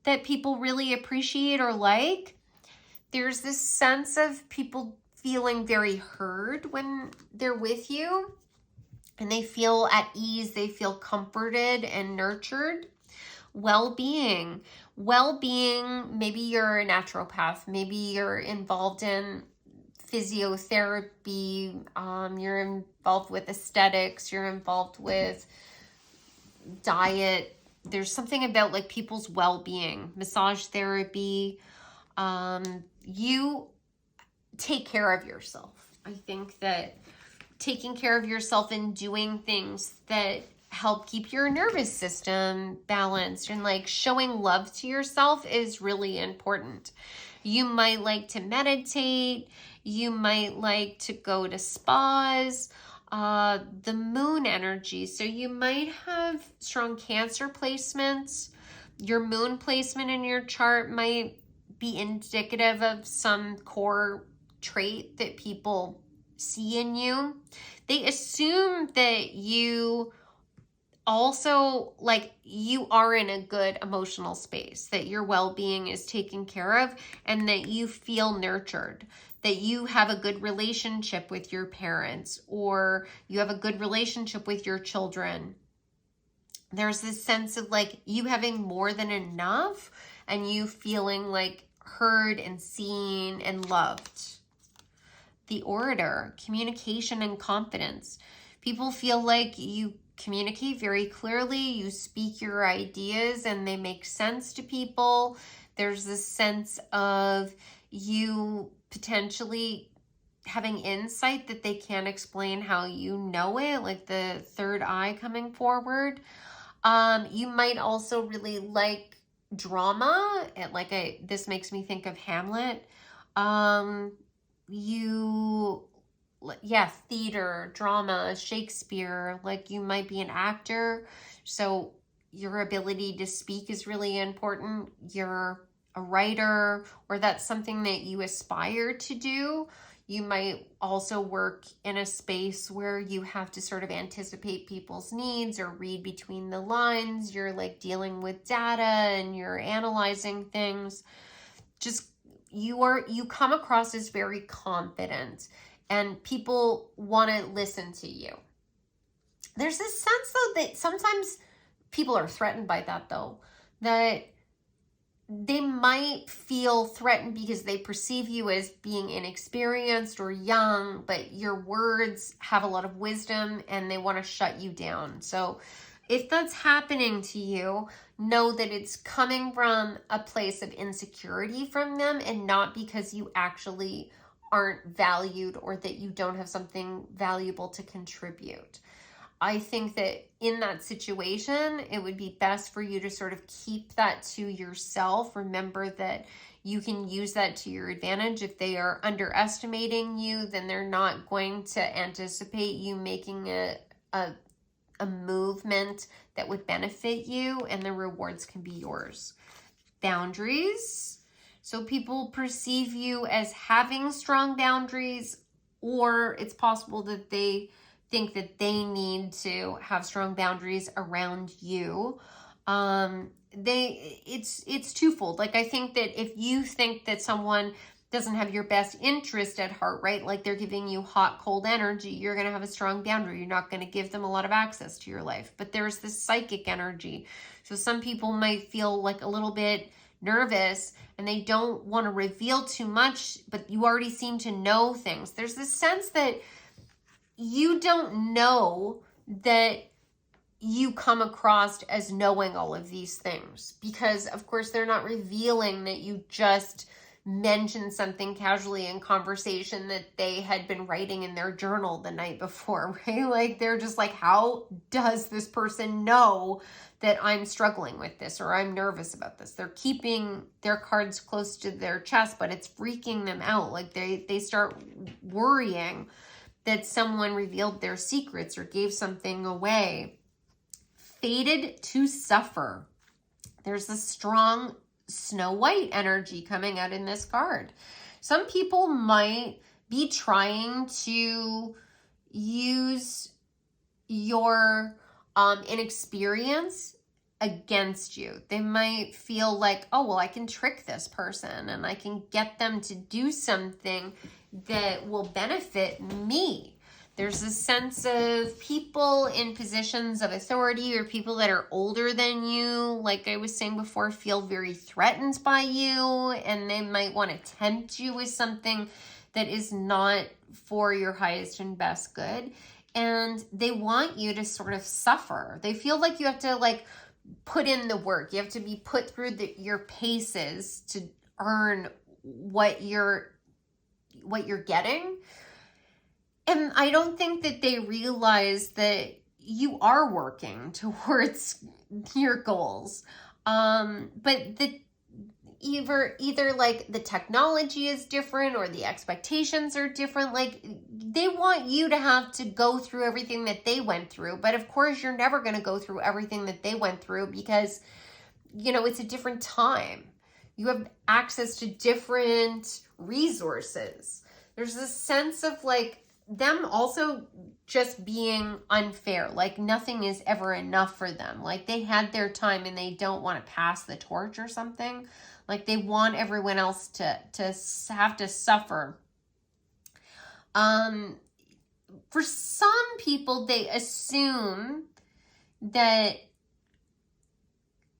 that people really appreciate or like. There's this sense of people feeling very heard when they're with you, and they feel at ease, they feel comforted and nurtured. Well-being, maybe you're a naturopath, maybe you're involved in physiotherapy, you're involved with aesthetics, you're involved with diet. There's something about like people's well-being, massage therapy. You take care of yourself. I think that taking care of yourself and doing things that help keep your nervous system balanced and like showing love to yourself is really important. You might like to meditate. You might like to go to spas. The moon energy. So you might have strong Cancer placements. Your moon placement in your chart might be indicative of some core trait that people see in you. They assume that you also like you are in a good emotional space, that your well-being is taken care of, and that you feel nurtured, that you have a good relationship with your parents, or you have a good relationship with your children. There's this sense of like you having more than enough and you feeling like heard and seen and loved. The orator, communication and confidence. People feel like you communicate very clearly, you speak your ideas and they make sense to people. There's this sense of you potentially having insight that they can't explain how you know it, like the third eye coming forward. You might also really like drama. This makes me think of Hamlet. Theater, drama, Shakespeare, like you might be an actor. So your ability to speak is really important. You're a writer, or that's something that you aspire to do. You might also work in a space where you have to sort of anticipate people's needs or read between the lines. You're like dealing with data and you're analyzing things. You come across as very confident and people want to listen to you. There's this sense though that sometimes people are threatened by that though, that they might feel threatened because they perceive you as being inexperienced or young, but your words have a lot of wisdom and they want to shut you down. So if that's happening to you, know that it's coming from a place of insecurity from them and not because you actually aren't valued or that you don't have something valuable to contribute. I think that in that situation, it would be best for you to sort of keep that to yourself. Remember that you can use that to your advantage. If they are underestimating you, then they're not going to anticipate you making a movement that would benefit you, and the rewards can be yours. Boundaries. So people perceive you as having strong boundaries, or it's possible that they think that they need to have strong boundaries around you. It's twofold. Like, I think that if you think that someone doesn't have your best interest at heart, right? Like they're giving you hot, cold energy, you're going to have a strong boundary. You're not going to give them a lot of access to your life. But there's this psychic energy. So some people might feel like a little bit nervous and they don't want to reveal too much, but you already seem to know things. There's this sense that you don't know that you come across as knowing all of these things, because of course they're not revealing that you just mentioned something casually in conversation that they had been writing in their journal the night before, right? Like they're just like, how does this person know that I'm struggling with this or I'm nervous about this? They're keeping their cards close to their chest, but it's freaking them out. Like they start worrying that someone revealed their secrets or gave something away. Fated to suffer. There's a strong Snow White energy coming out in this card. Some people might be trying to use your inexperience against you. They might feel like, oh, well, I can trick this person and I can get them to do something that will benefit me. There's a sense of people in positions of authority or people that are older than you, like I was saying before, feel very threatened by you, and they might want to tempt you with something that is not for your highest and best good. And they want you to sort of suffer. They feel like you have to like put in the work. You have to be put through your paces to earn what you're getting. And I don't think that they realize that you are working towards your goals. But either like the technology is different or the expectations are different. Like they want you to have to go through everything that they went through. But of course, you're never going to go through everything that they went through because, it's a different time. You have access to different resources. There's this sense of like them also just being unfair. Like nothing is ever enough for them. Like they had their time and they don't want to pass the torch or something. Like they want everyone else to have to suffer. For some people, they assume that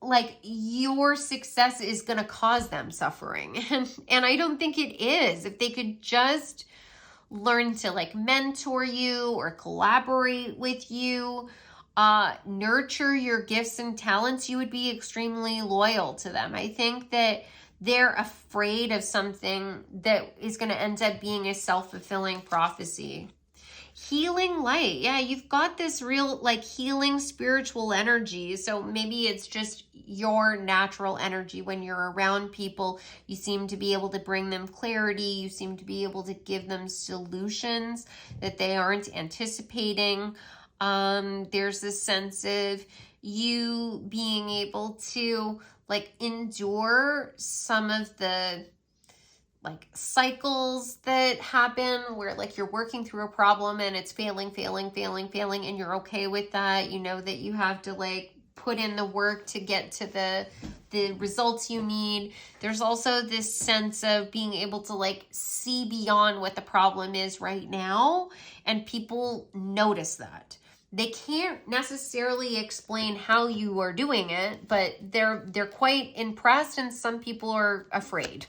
like your success is going to cause them suffering. And I don't think it is. If they could just learn to like mentor you or collaborate with you, nurture your gifts and talents, you would be extremely loyal to them. I think that they're afraid of something that is going to end up being a self-fulfilling prophecy. Healing light. Yeah, you've got this real like healing spiritual energy. So maybe it's just your natural energy when you're around people. You seem to be able to bring them clarity. You seem to be able to give them solutions that they aren't anticipating. There's this sense of you being able to like endure some of the like cycles that happen where like you're working through a problem and it's failing, and you're okay with that. You know that you have to like put in the work to get to the results you need. There's also this sense of being able to like see beyond what the problem is right now, and people notice that. They can't necessarily explain how you are doing it, but they're quite impressed, and some people are afraid.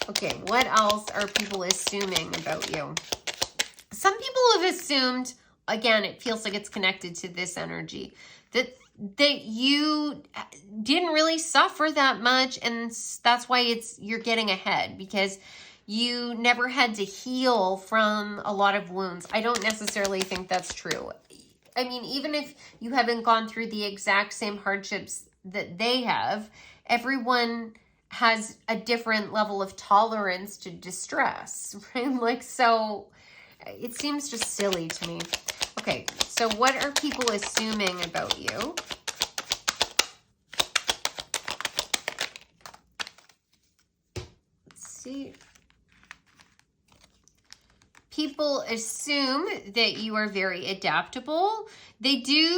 Okay, what else are people assuming about you? Some people have assumed, again, it feels like it's connected to this energy, that you didn't really suffer that much, and that's why you're getting ahead, because you never had to heal from a lot of wounds. I don't necessarily think that's true. I mean, even if you haven't gone through the exact same hardships that they have, everyone has a different level of tolerance to distress, right? Like, so it seems just silly to me. Okay, so what are people assuming about you? Let's see. People assume that you are very adaptable.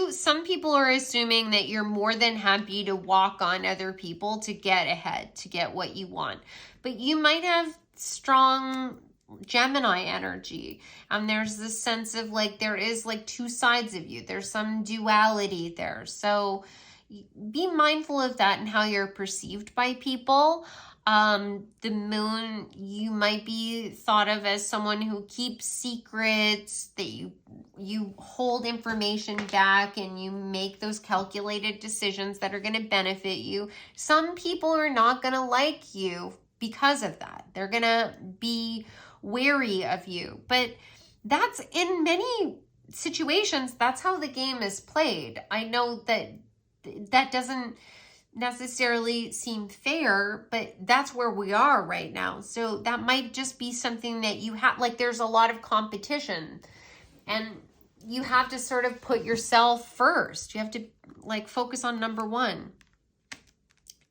Some people are assuming that you're more than happy to walk on other people to get ahead, to get what you want. But you might have strong Gemini energy. There's this sense of like, there is like two sides of you. There's some duality there. So be mindful of that and how you're perceived by people. The moon, you might be thought of as someone who keeps secrets, that you hold information back, and you make those calculated decisions that are going to benefit you. Some people are not going to like you because of that. They're going to be wary of you. But that's, in many situations, that's how the game is played. I know that doesn't necessarily seem fair, but that's where we are right now. So that might just be something that you have, like there's a lot of competition, and you have to sort of put yourself first. You have to like focus on number one.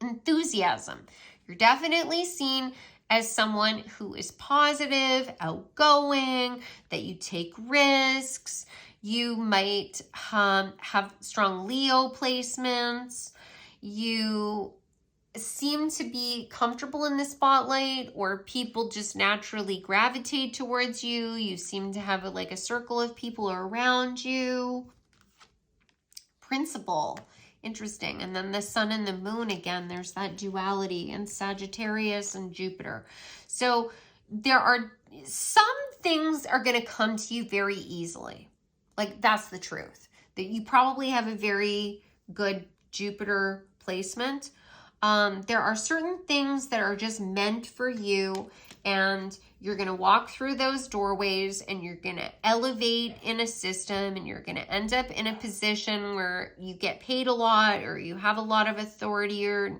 Enthusiasm. You're definitely seen as someone who is positive, outgoing, that you take risks. You might have strong Leo placements. You seem to be comfortable in the spotlight, or people just naturally gravitate towards you. You seem to have a circle of people around you. Principle. Interesting. And then the sun and the moon, again, there's that duality in Sagittarius and Jupiter. So there are some things are going to come to you very easily. Like, that's the truth. That you probably have a very good Jupiter placement. There are certain things that are just meant for you, and you're going to walk through those doorways, and you're going to elevate in a system, and you're going to end up in a position where you get paid a lot, or you have a lot of authority or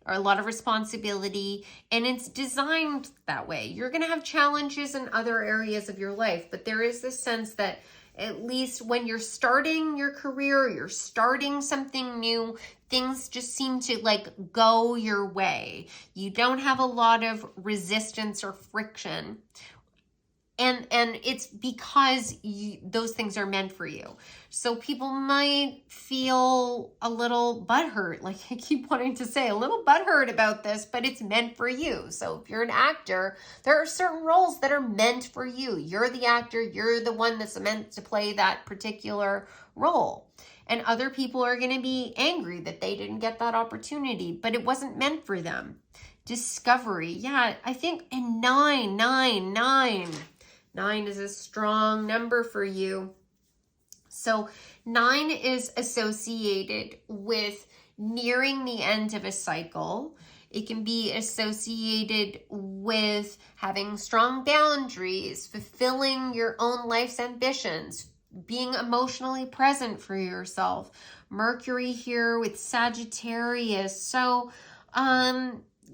a lot of responsibility, and it's designed that way. You're going to have challenges in other areas of your life, but there is this sense that at least when you're starting your career, you're starting something new, things just seem to go your way. You don't have a lot of resistance or friction. And it's because those things are meant for you. So people might feel a little butthurt, like I keep wanting to say, a little butthurt about this, but it's meant for you. So if you're an actor, there are certain roles that are meant for you. You're the actor, you're the one that's meant to play that particular role. And other people are going to be angry that they didn't get that opportunity, but it wasn't meant for them. Discovery. Yeah, I think, and 9 is a strong number for you. So 9 is associated with nearing the end of a cycle. It can be associated with having strong boundaries, fulfilling your own life's ambitions, being emotionally present for yourself. Mercury here with Sagittarius. So,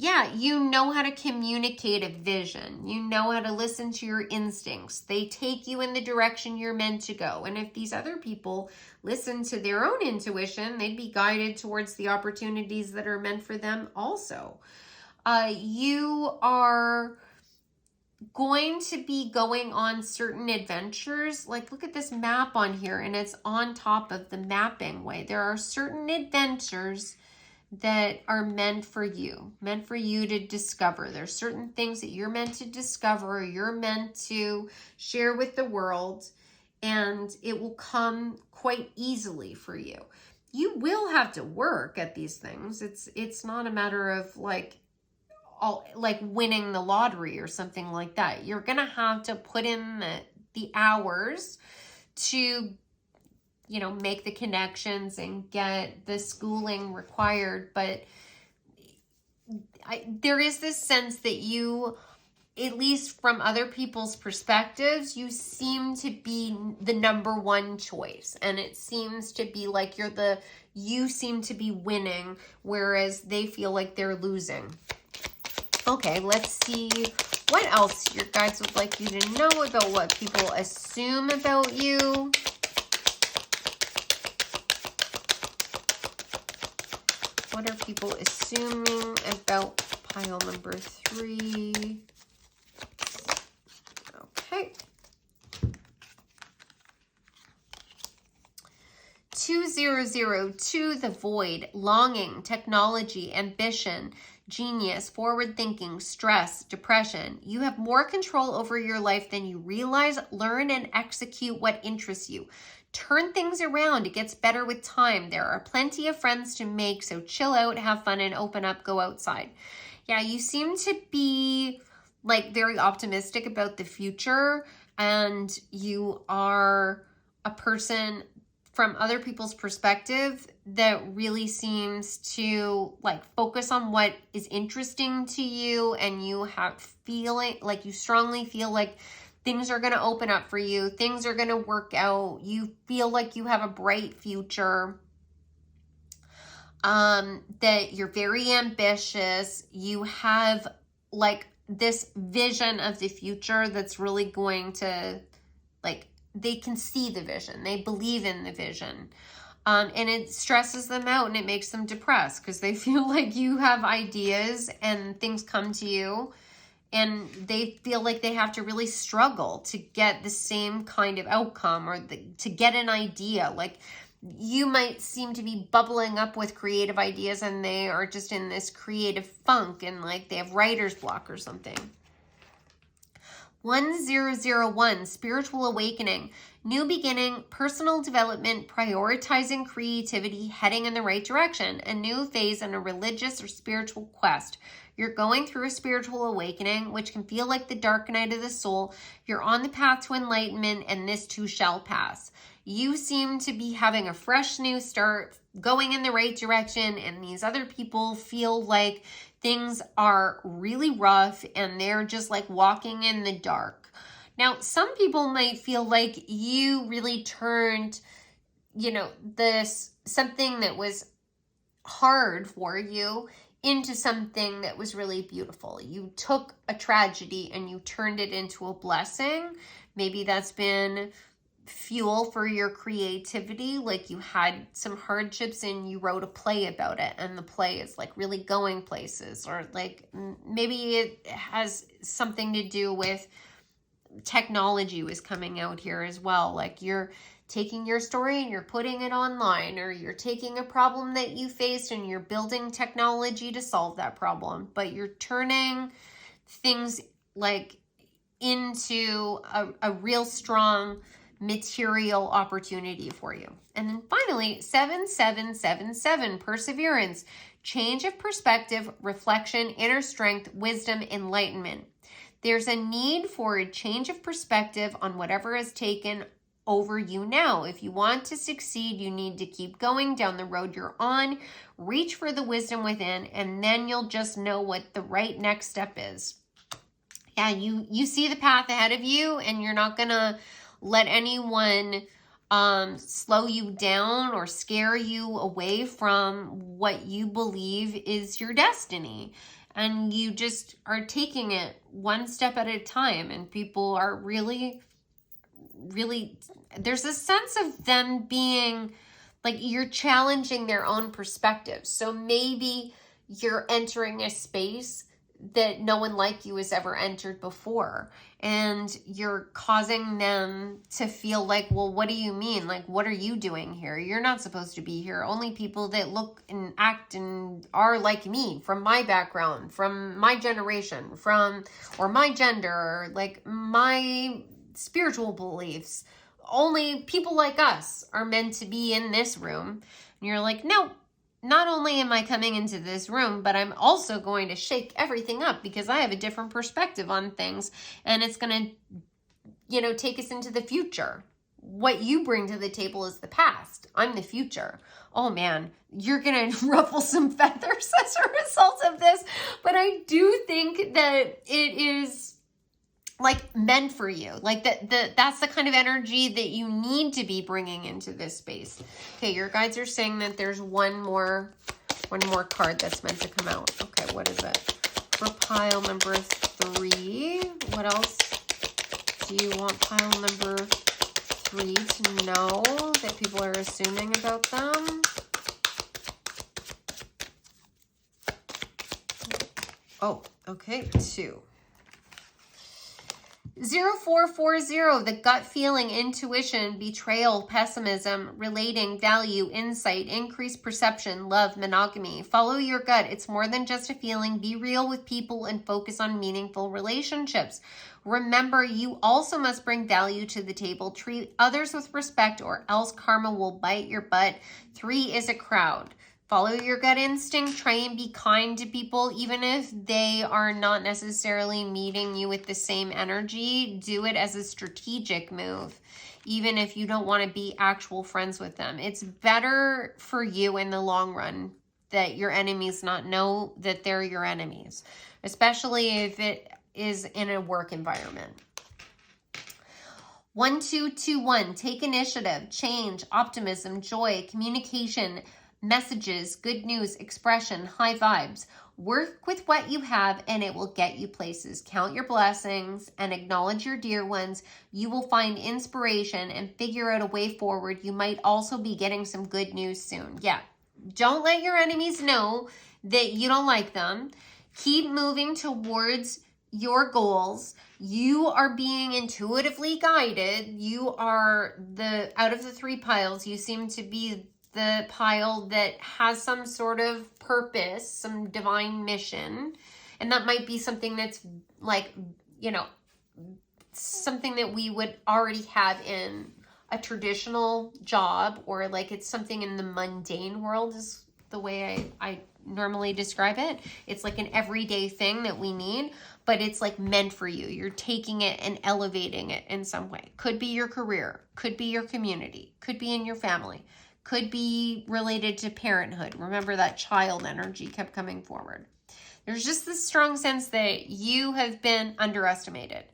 yeah, you know how to communicate a vision. You know how to listen to your instincts. They take you in the direction you're meant to go. And if these other people listen to their own intuition, they'd be guided towards the opportunities that are meant for them also. You are going to be going on certain adventures. Like, look at this map on here, and it's on top of the mapping way. There are certain adventures that are meant for you to discover. There's certain things that you're meant to discover, you're meant to share with the world, and it will come quite easily for you. You will have to work at these things. It's not a matter of like winning the lottery or something like that. You're gonna have to put in the hours to make the connections and get the schooling required. But there is this sense that you, at least from other people's perspectives, you seem to be the number one choice. And it seems to be like you seem to be winning, whereas they feel like they're losing. Okay, let's see what else your guides would like you to know about what people assume about you. What are people assuming about pile number 3? Okay. 2002, the void, longing, technology, ambition, genius, forward thinking, stress, depression. You have more control over your life than you realize. Learn and execute what interests you. Turn things around. It gets better with time. There are plenty of friends to make, so chill out, have fun, and open up, go outside. Yeah, you seem to be like very optimistic about the future, and you are a person from other people's perspective that really seems to like focus on what is interesting to you, and you have feeling like you strongly feel like things are going to open up for you. Things are going to work out. You feel like you have a bright future, that you're very ambitious. You have like this vision of the future that's really going to, like, they can see the vision. They believe in the vision. And it stresses them out and it makes them depressed because they feel like you have ideas and things come to you, and they feel like they have to really struggle to get the same kind of outcome or to get an idea. Like, you might seem to be bubbling up with creative ideas and they are just in this creative funk and like they have writer's block or something. 1001, spiritual awakening, new beginning, personal development, prioritizing creativity, heading in the right direction, a new phase in a religious or spiritual quest. You're going through a spiritual awakening, which can feel like the dark night of the soul. You're on the path to enlightenment, and this too shall pass. You seem to be having a fresh new start, going in the right direction, and these other people feel like things are really rough and they're just like walking in the dark. Now, some people might feel like you really turned, this something that was hard for you into something that was really beautiful. You took a tragedy and you turned it into a blessing. Maybe that's been fuel for your creativity. Like, you had some hardships and you wrote a play about it, and the play is like really going places, or like maybe it has something to do with technology was coming out here as well. Like you're taking your story and you're putting it online, or you're taking a problem that you faced and you're building technology to solve that problem, but you're turning things like into a real strong material opportunity for you. And then finally, 7777, perseverance, change of perspective, reflection, inner strength, wisdom, enlightenment. There's a need for a change of perspective on whatever has taken over you now. If you want to succeed, you need to keep going down the road you're on, reach for the wisdom within, and then you'll just know what the right next step is. Yeah, you see the path ahead of you, and you're not gonna let anyone slow you down or scare you away from what you believe is your destiny. And you just are taking it one step at a time, and people are really, there's a sense of them being like, you're challenging their own perspectives. So maybe you're entering a space that no one like you has ever entered before, and you're causing them to feel like, well, what do you mean? Like, what are you doing here? You're not supposed to be here. Only people that look and act and are like me, from my background, from my generation, or my gender, like my spiritual beliefs, only people like us are meant to be in this room. And you're like, no, not only am I coming into this room, but I'm also going to shake everything up because I have a different perspective on things, and it's going to, take us into the future. What you bring to the table is the past. I'm the future. Oh man, you're going to ruffle some feathers as a result of this, but I do think that it is like meant for you. Like that's the kind of energy that you need to be bringing into this space. Okay, your guides are saying that there's one more card that's meant to come out. Okay, what is it? For pile number 3, what else do you want pile number 3 to know that people are assuming about them? Oh, okay, 2. 0440, the gut feeling, intuition, betrayal, pessimism, relating, value, insight, increased perception, love, monogamy. Follow your gut. It's more than just a feeling. Be real with people and focus on meaningful relationships. Remember, you also must bring value to the table. Treat others with respect, or else karma will bite your butt. 3 is a crowd. Follow your gut instinct. Try and be kind to people, even if they are not necessarily meeting you with the same energy. Do it as a strategic move, even if you don't want to be actual friends with them. It's better for you in the long run that your enemies not know that they're your enemies, especially if it is in a work environment. 1221, take initiative, change, optimism, joy, communication, messages, good news, expression, high vibes. Work with what you have and it will get you places. Count your blessings and acknowledge your dear ones. You will find inspiration and figure out a way forward. You might also be getting some good news soon. Yeah, don't let your enemies know that you don't like them. Keep moving towards your goals. You are being intuitively guided. You are out of the 3 piles, you seem to be the pile that has some sort of purpose, some divine mission. And that might be something that's like, something that we would already have in a traditional job, or like it's something in the mundane world is the way I normally describe it. It's like an everyday thing that we need, but it's like meant for you. You're taking it and elevating it in some way. Could be your career, could be your community, could be in your family, could be related to parenthood. Remember that child energy kept coming forward. There's just this strong sense that you have been underestimated,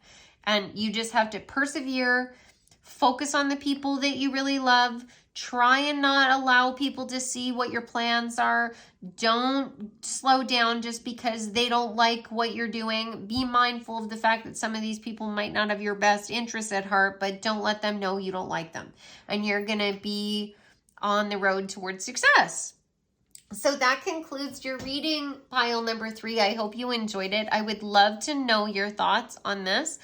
and you just have to persevere, focus on the people that you really love, try and not allow people to see what your plans are. Don't slow down just because they don't like what you're doing. Be mindful of the fact that some of these people might not have your best interests at heart, but don't let them know you don't like them. And you're going to be on the road towards success. So that concludes your reading, pile number 3. I hope you enjoyed it. I would love to know your thoughts on this.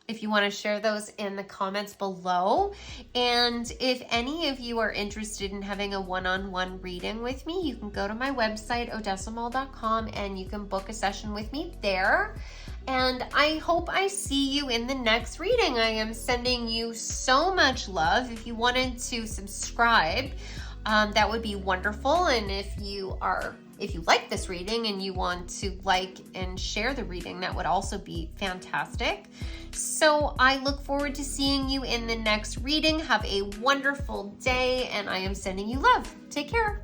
if you want to share those in the comments below. And if any of you are interested in having a one-on-one reading with me, you can go to my website, odessamall.com, and you can book a session with me there. And I hope I see you in the next reading. I am sending you so much love. If you wanted to subscribe, that would be wonderful. And if you like this reading and you want to like and share the reading, that would also be fantastic. So I look forward to seeing you in the next reading. Have a wonderful day, and I am sending you love. Take care.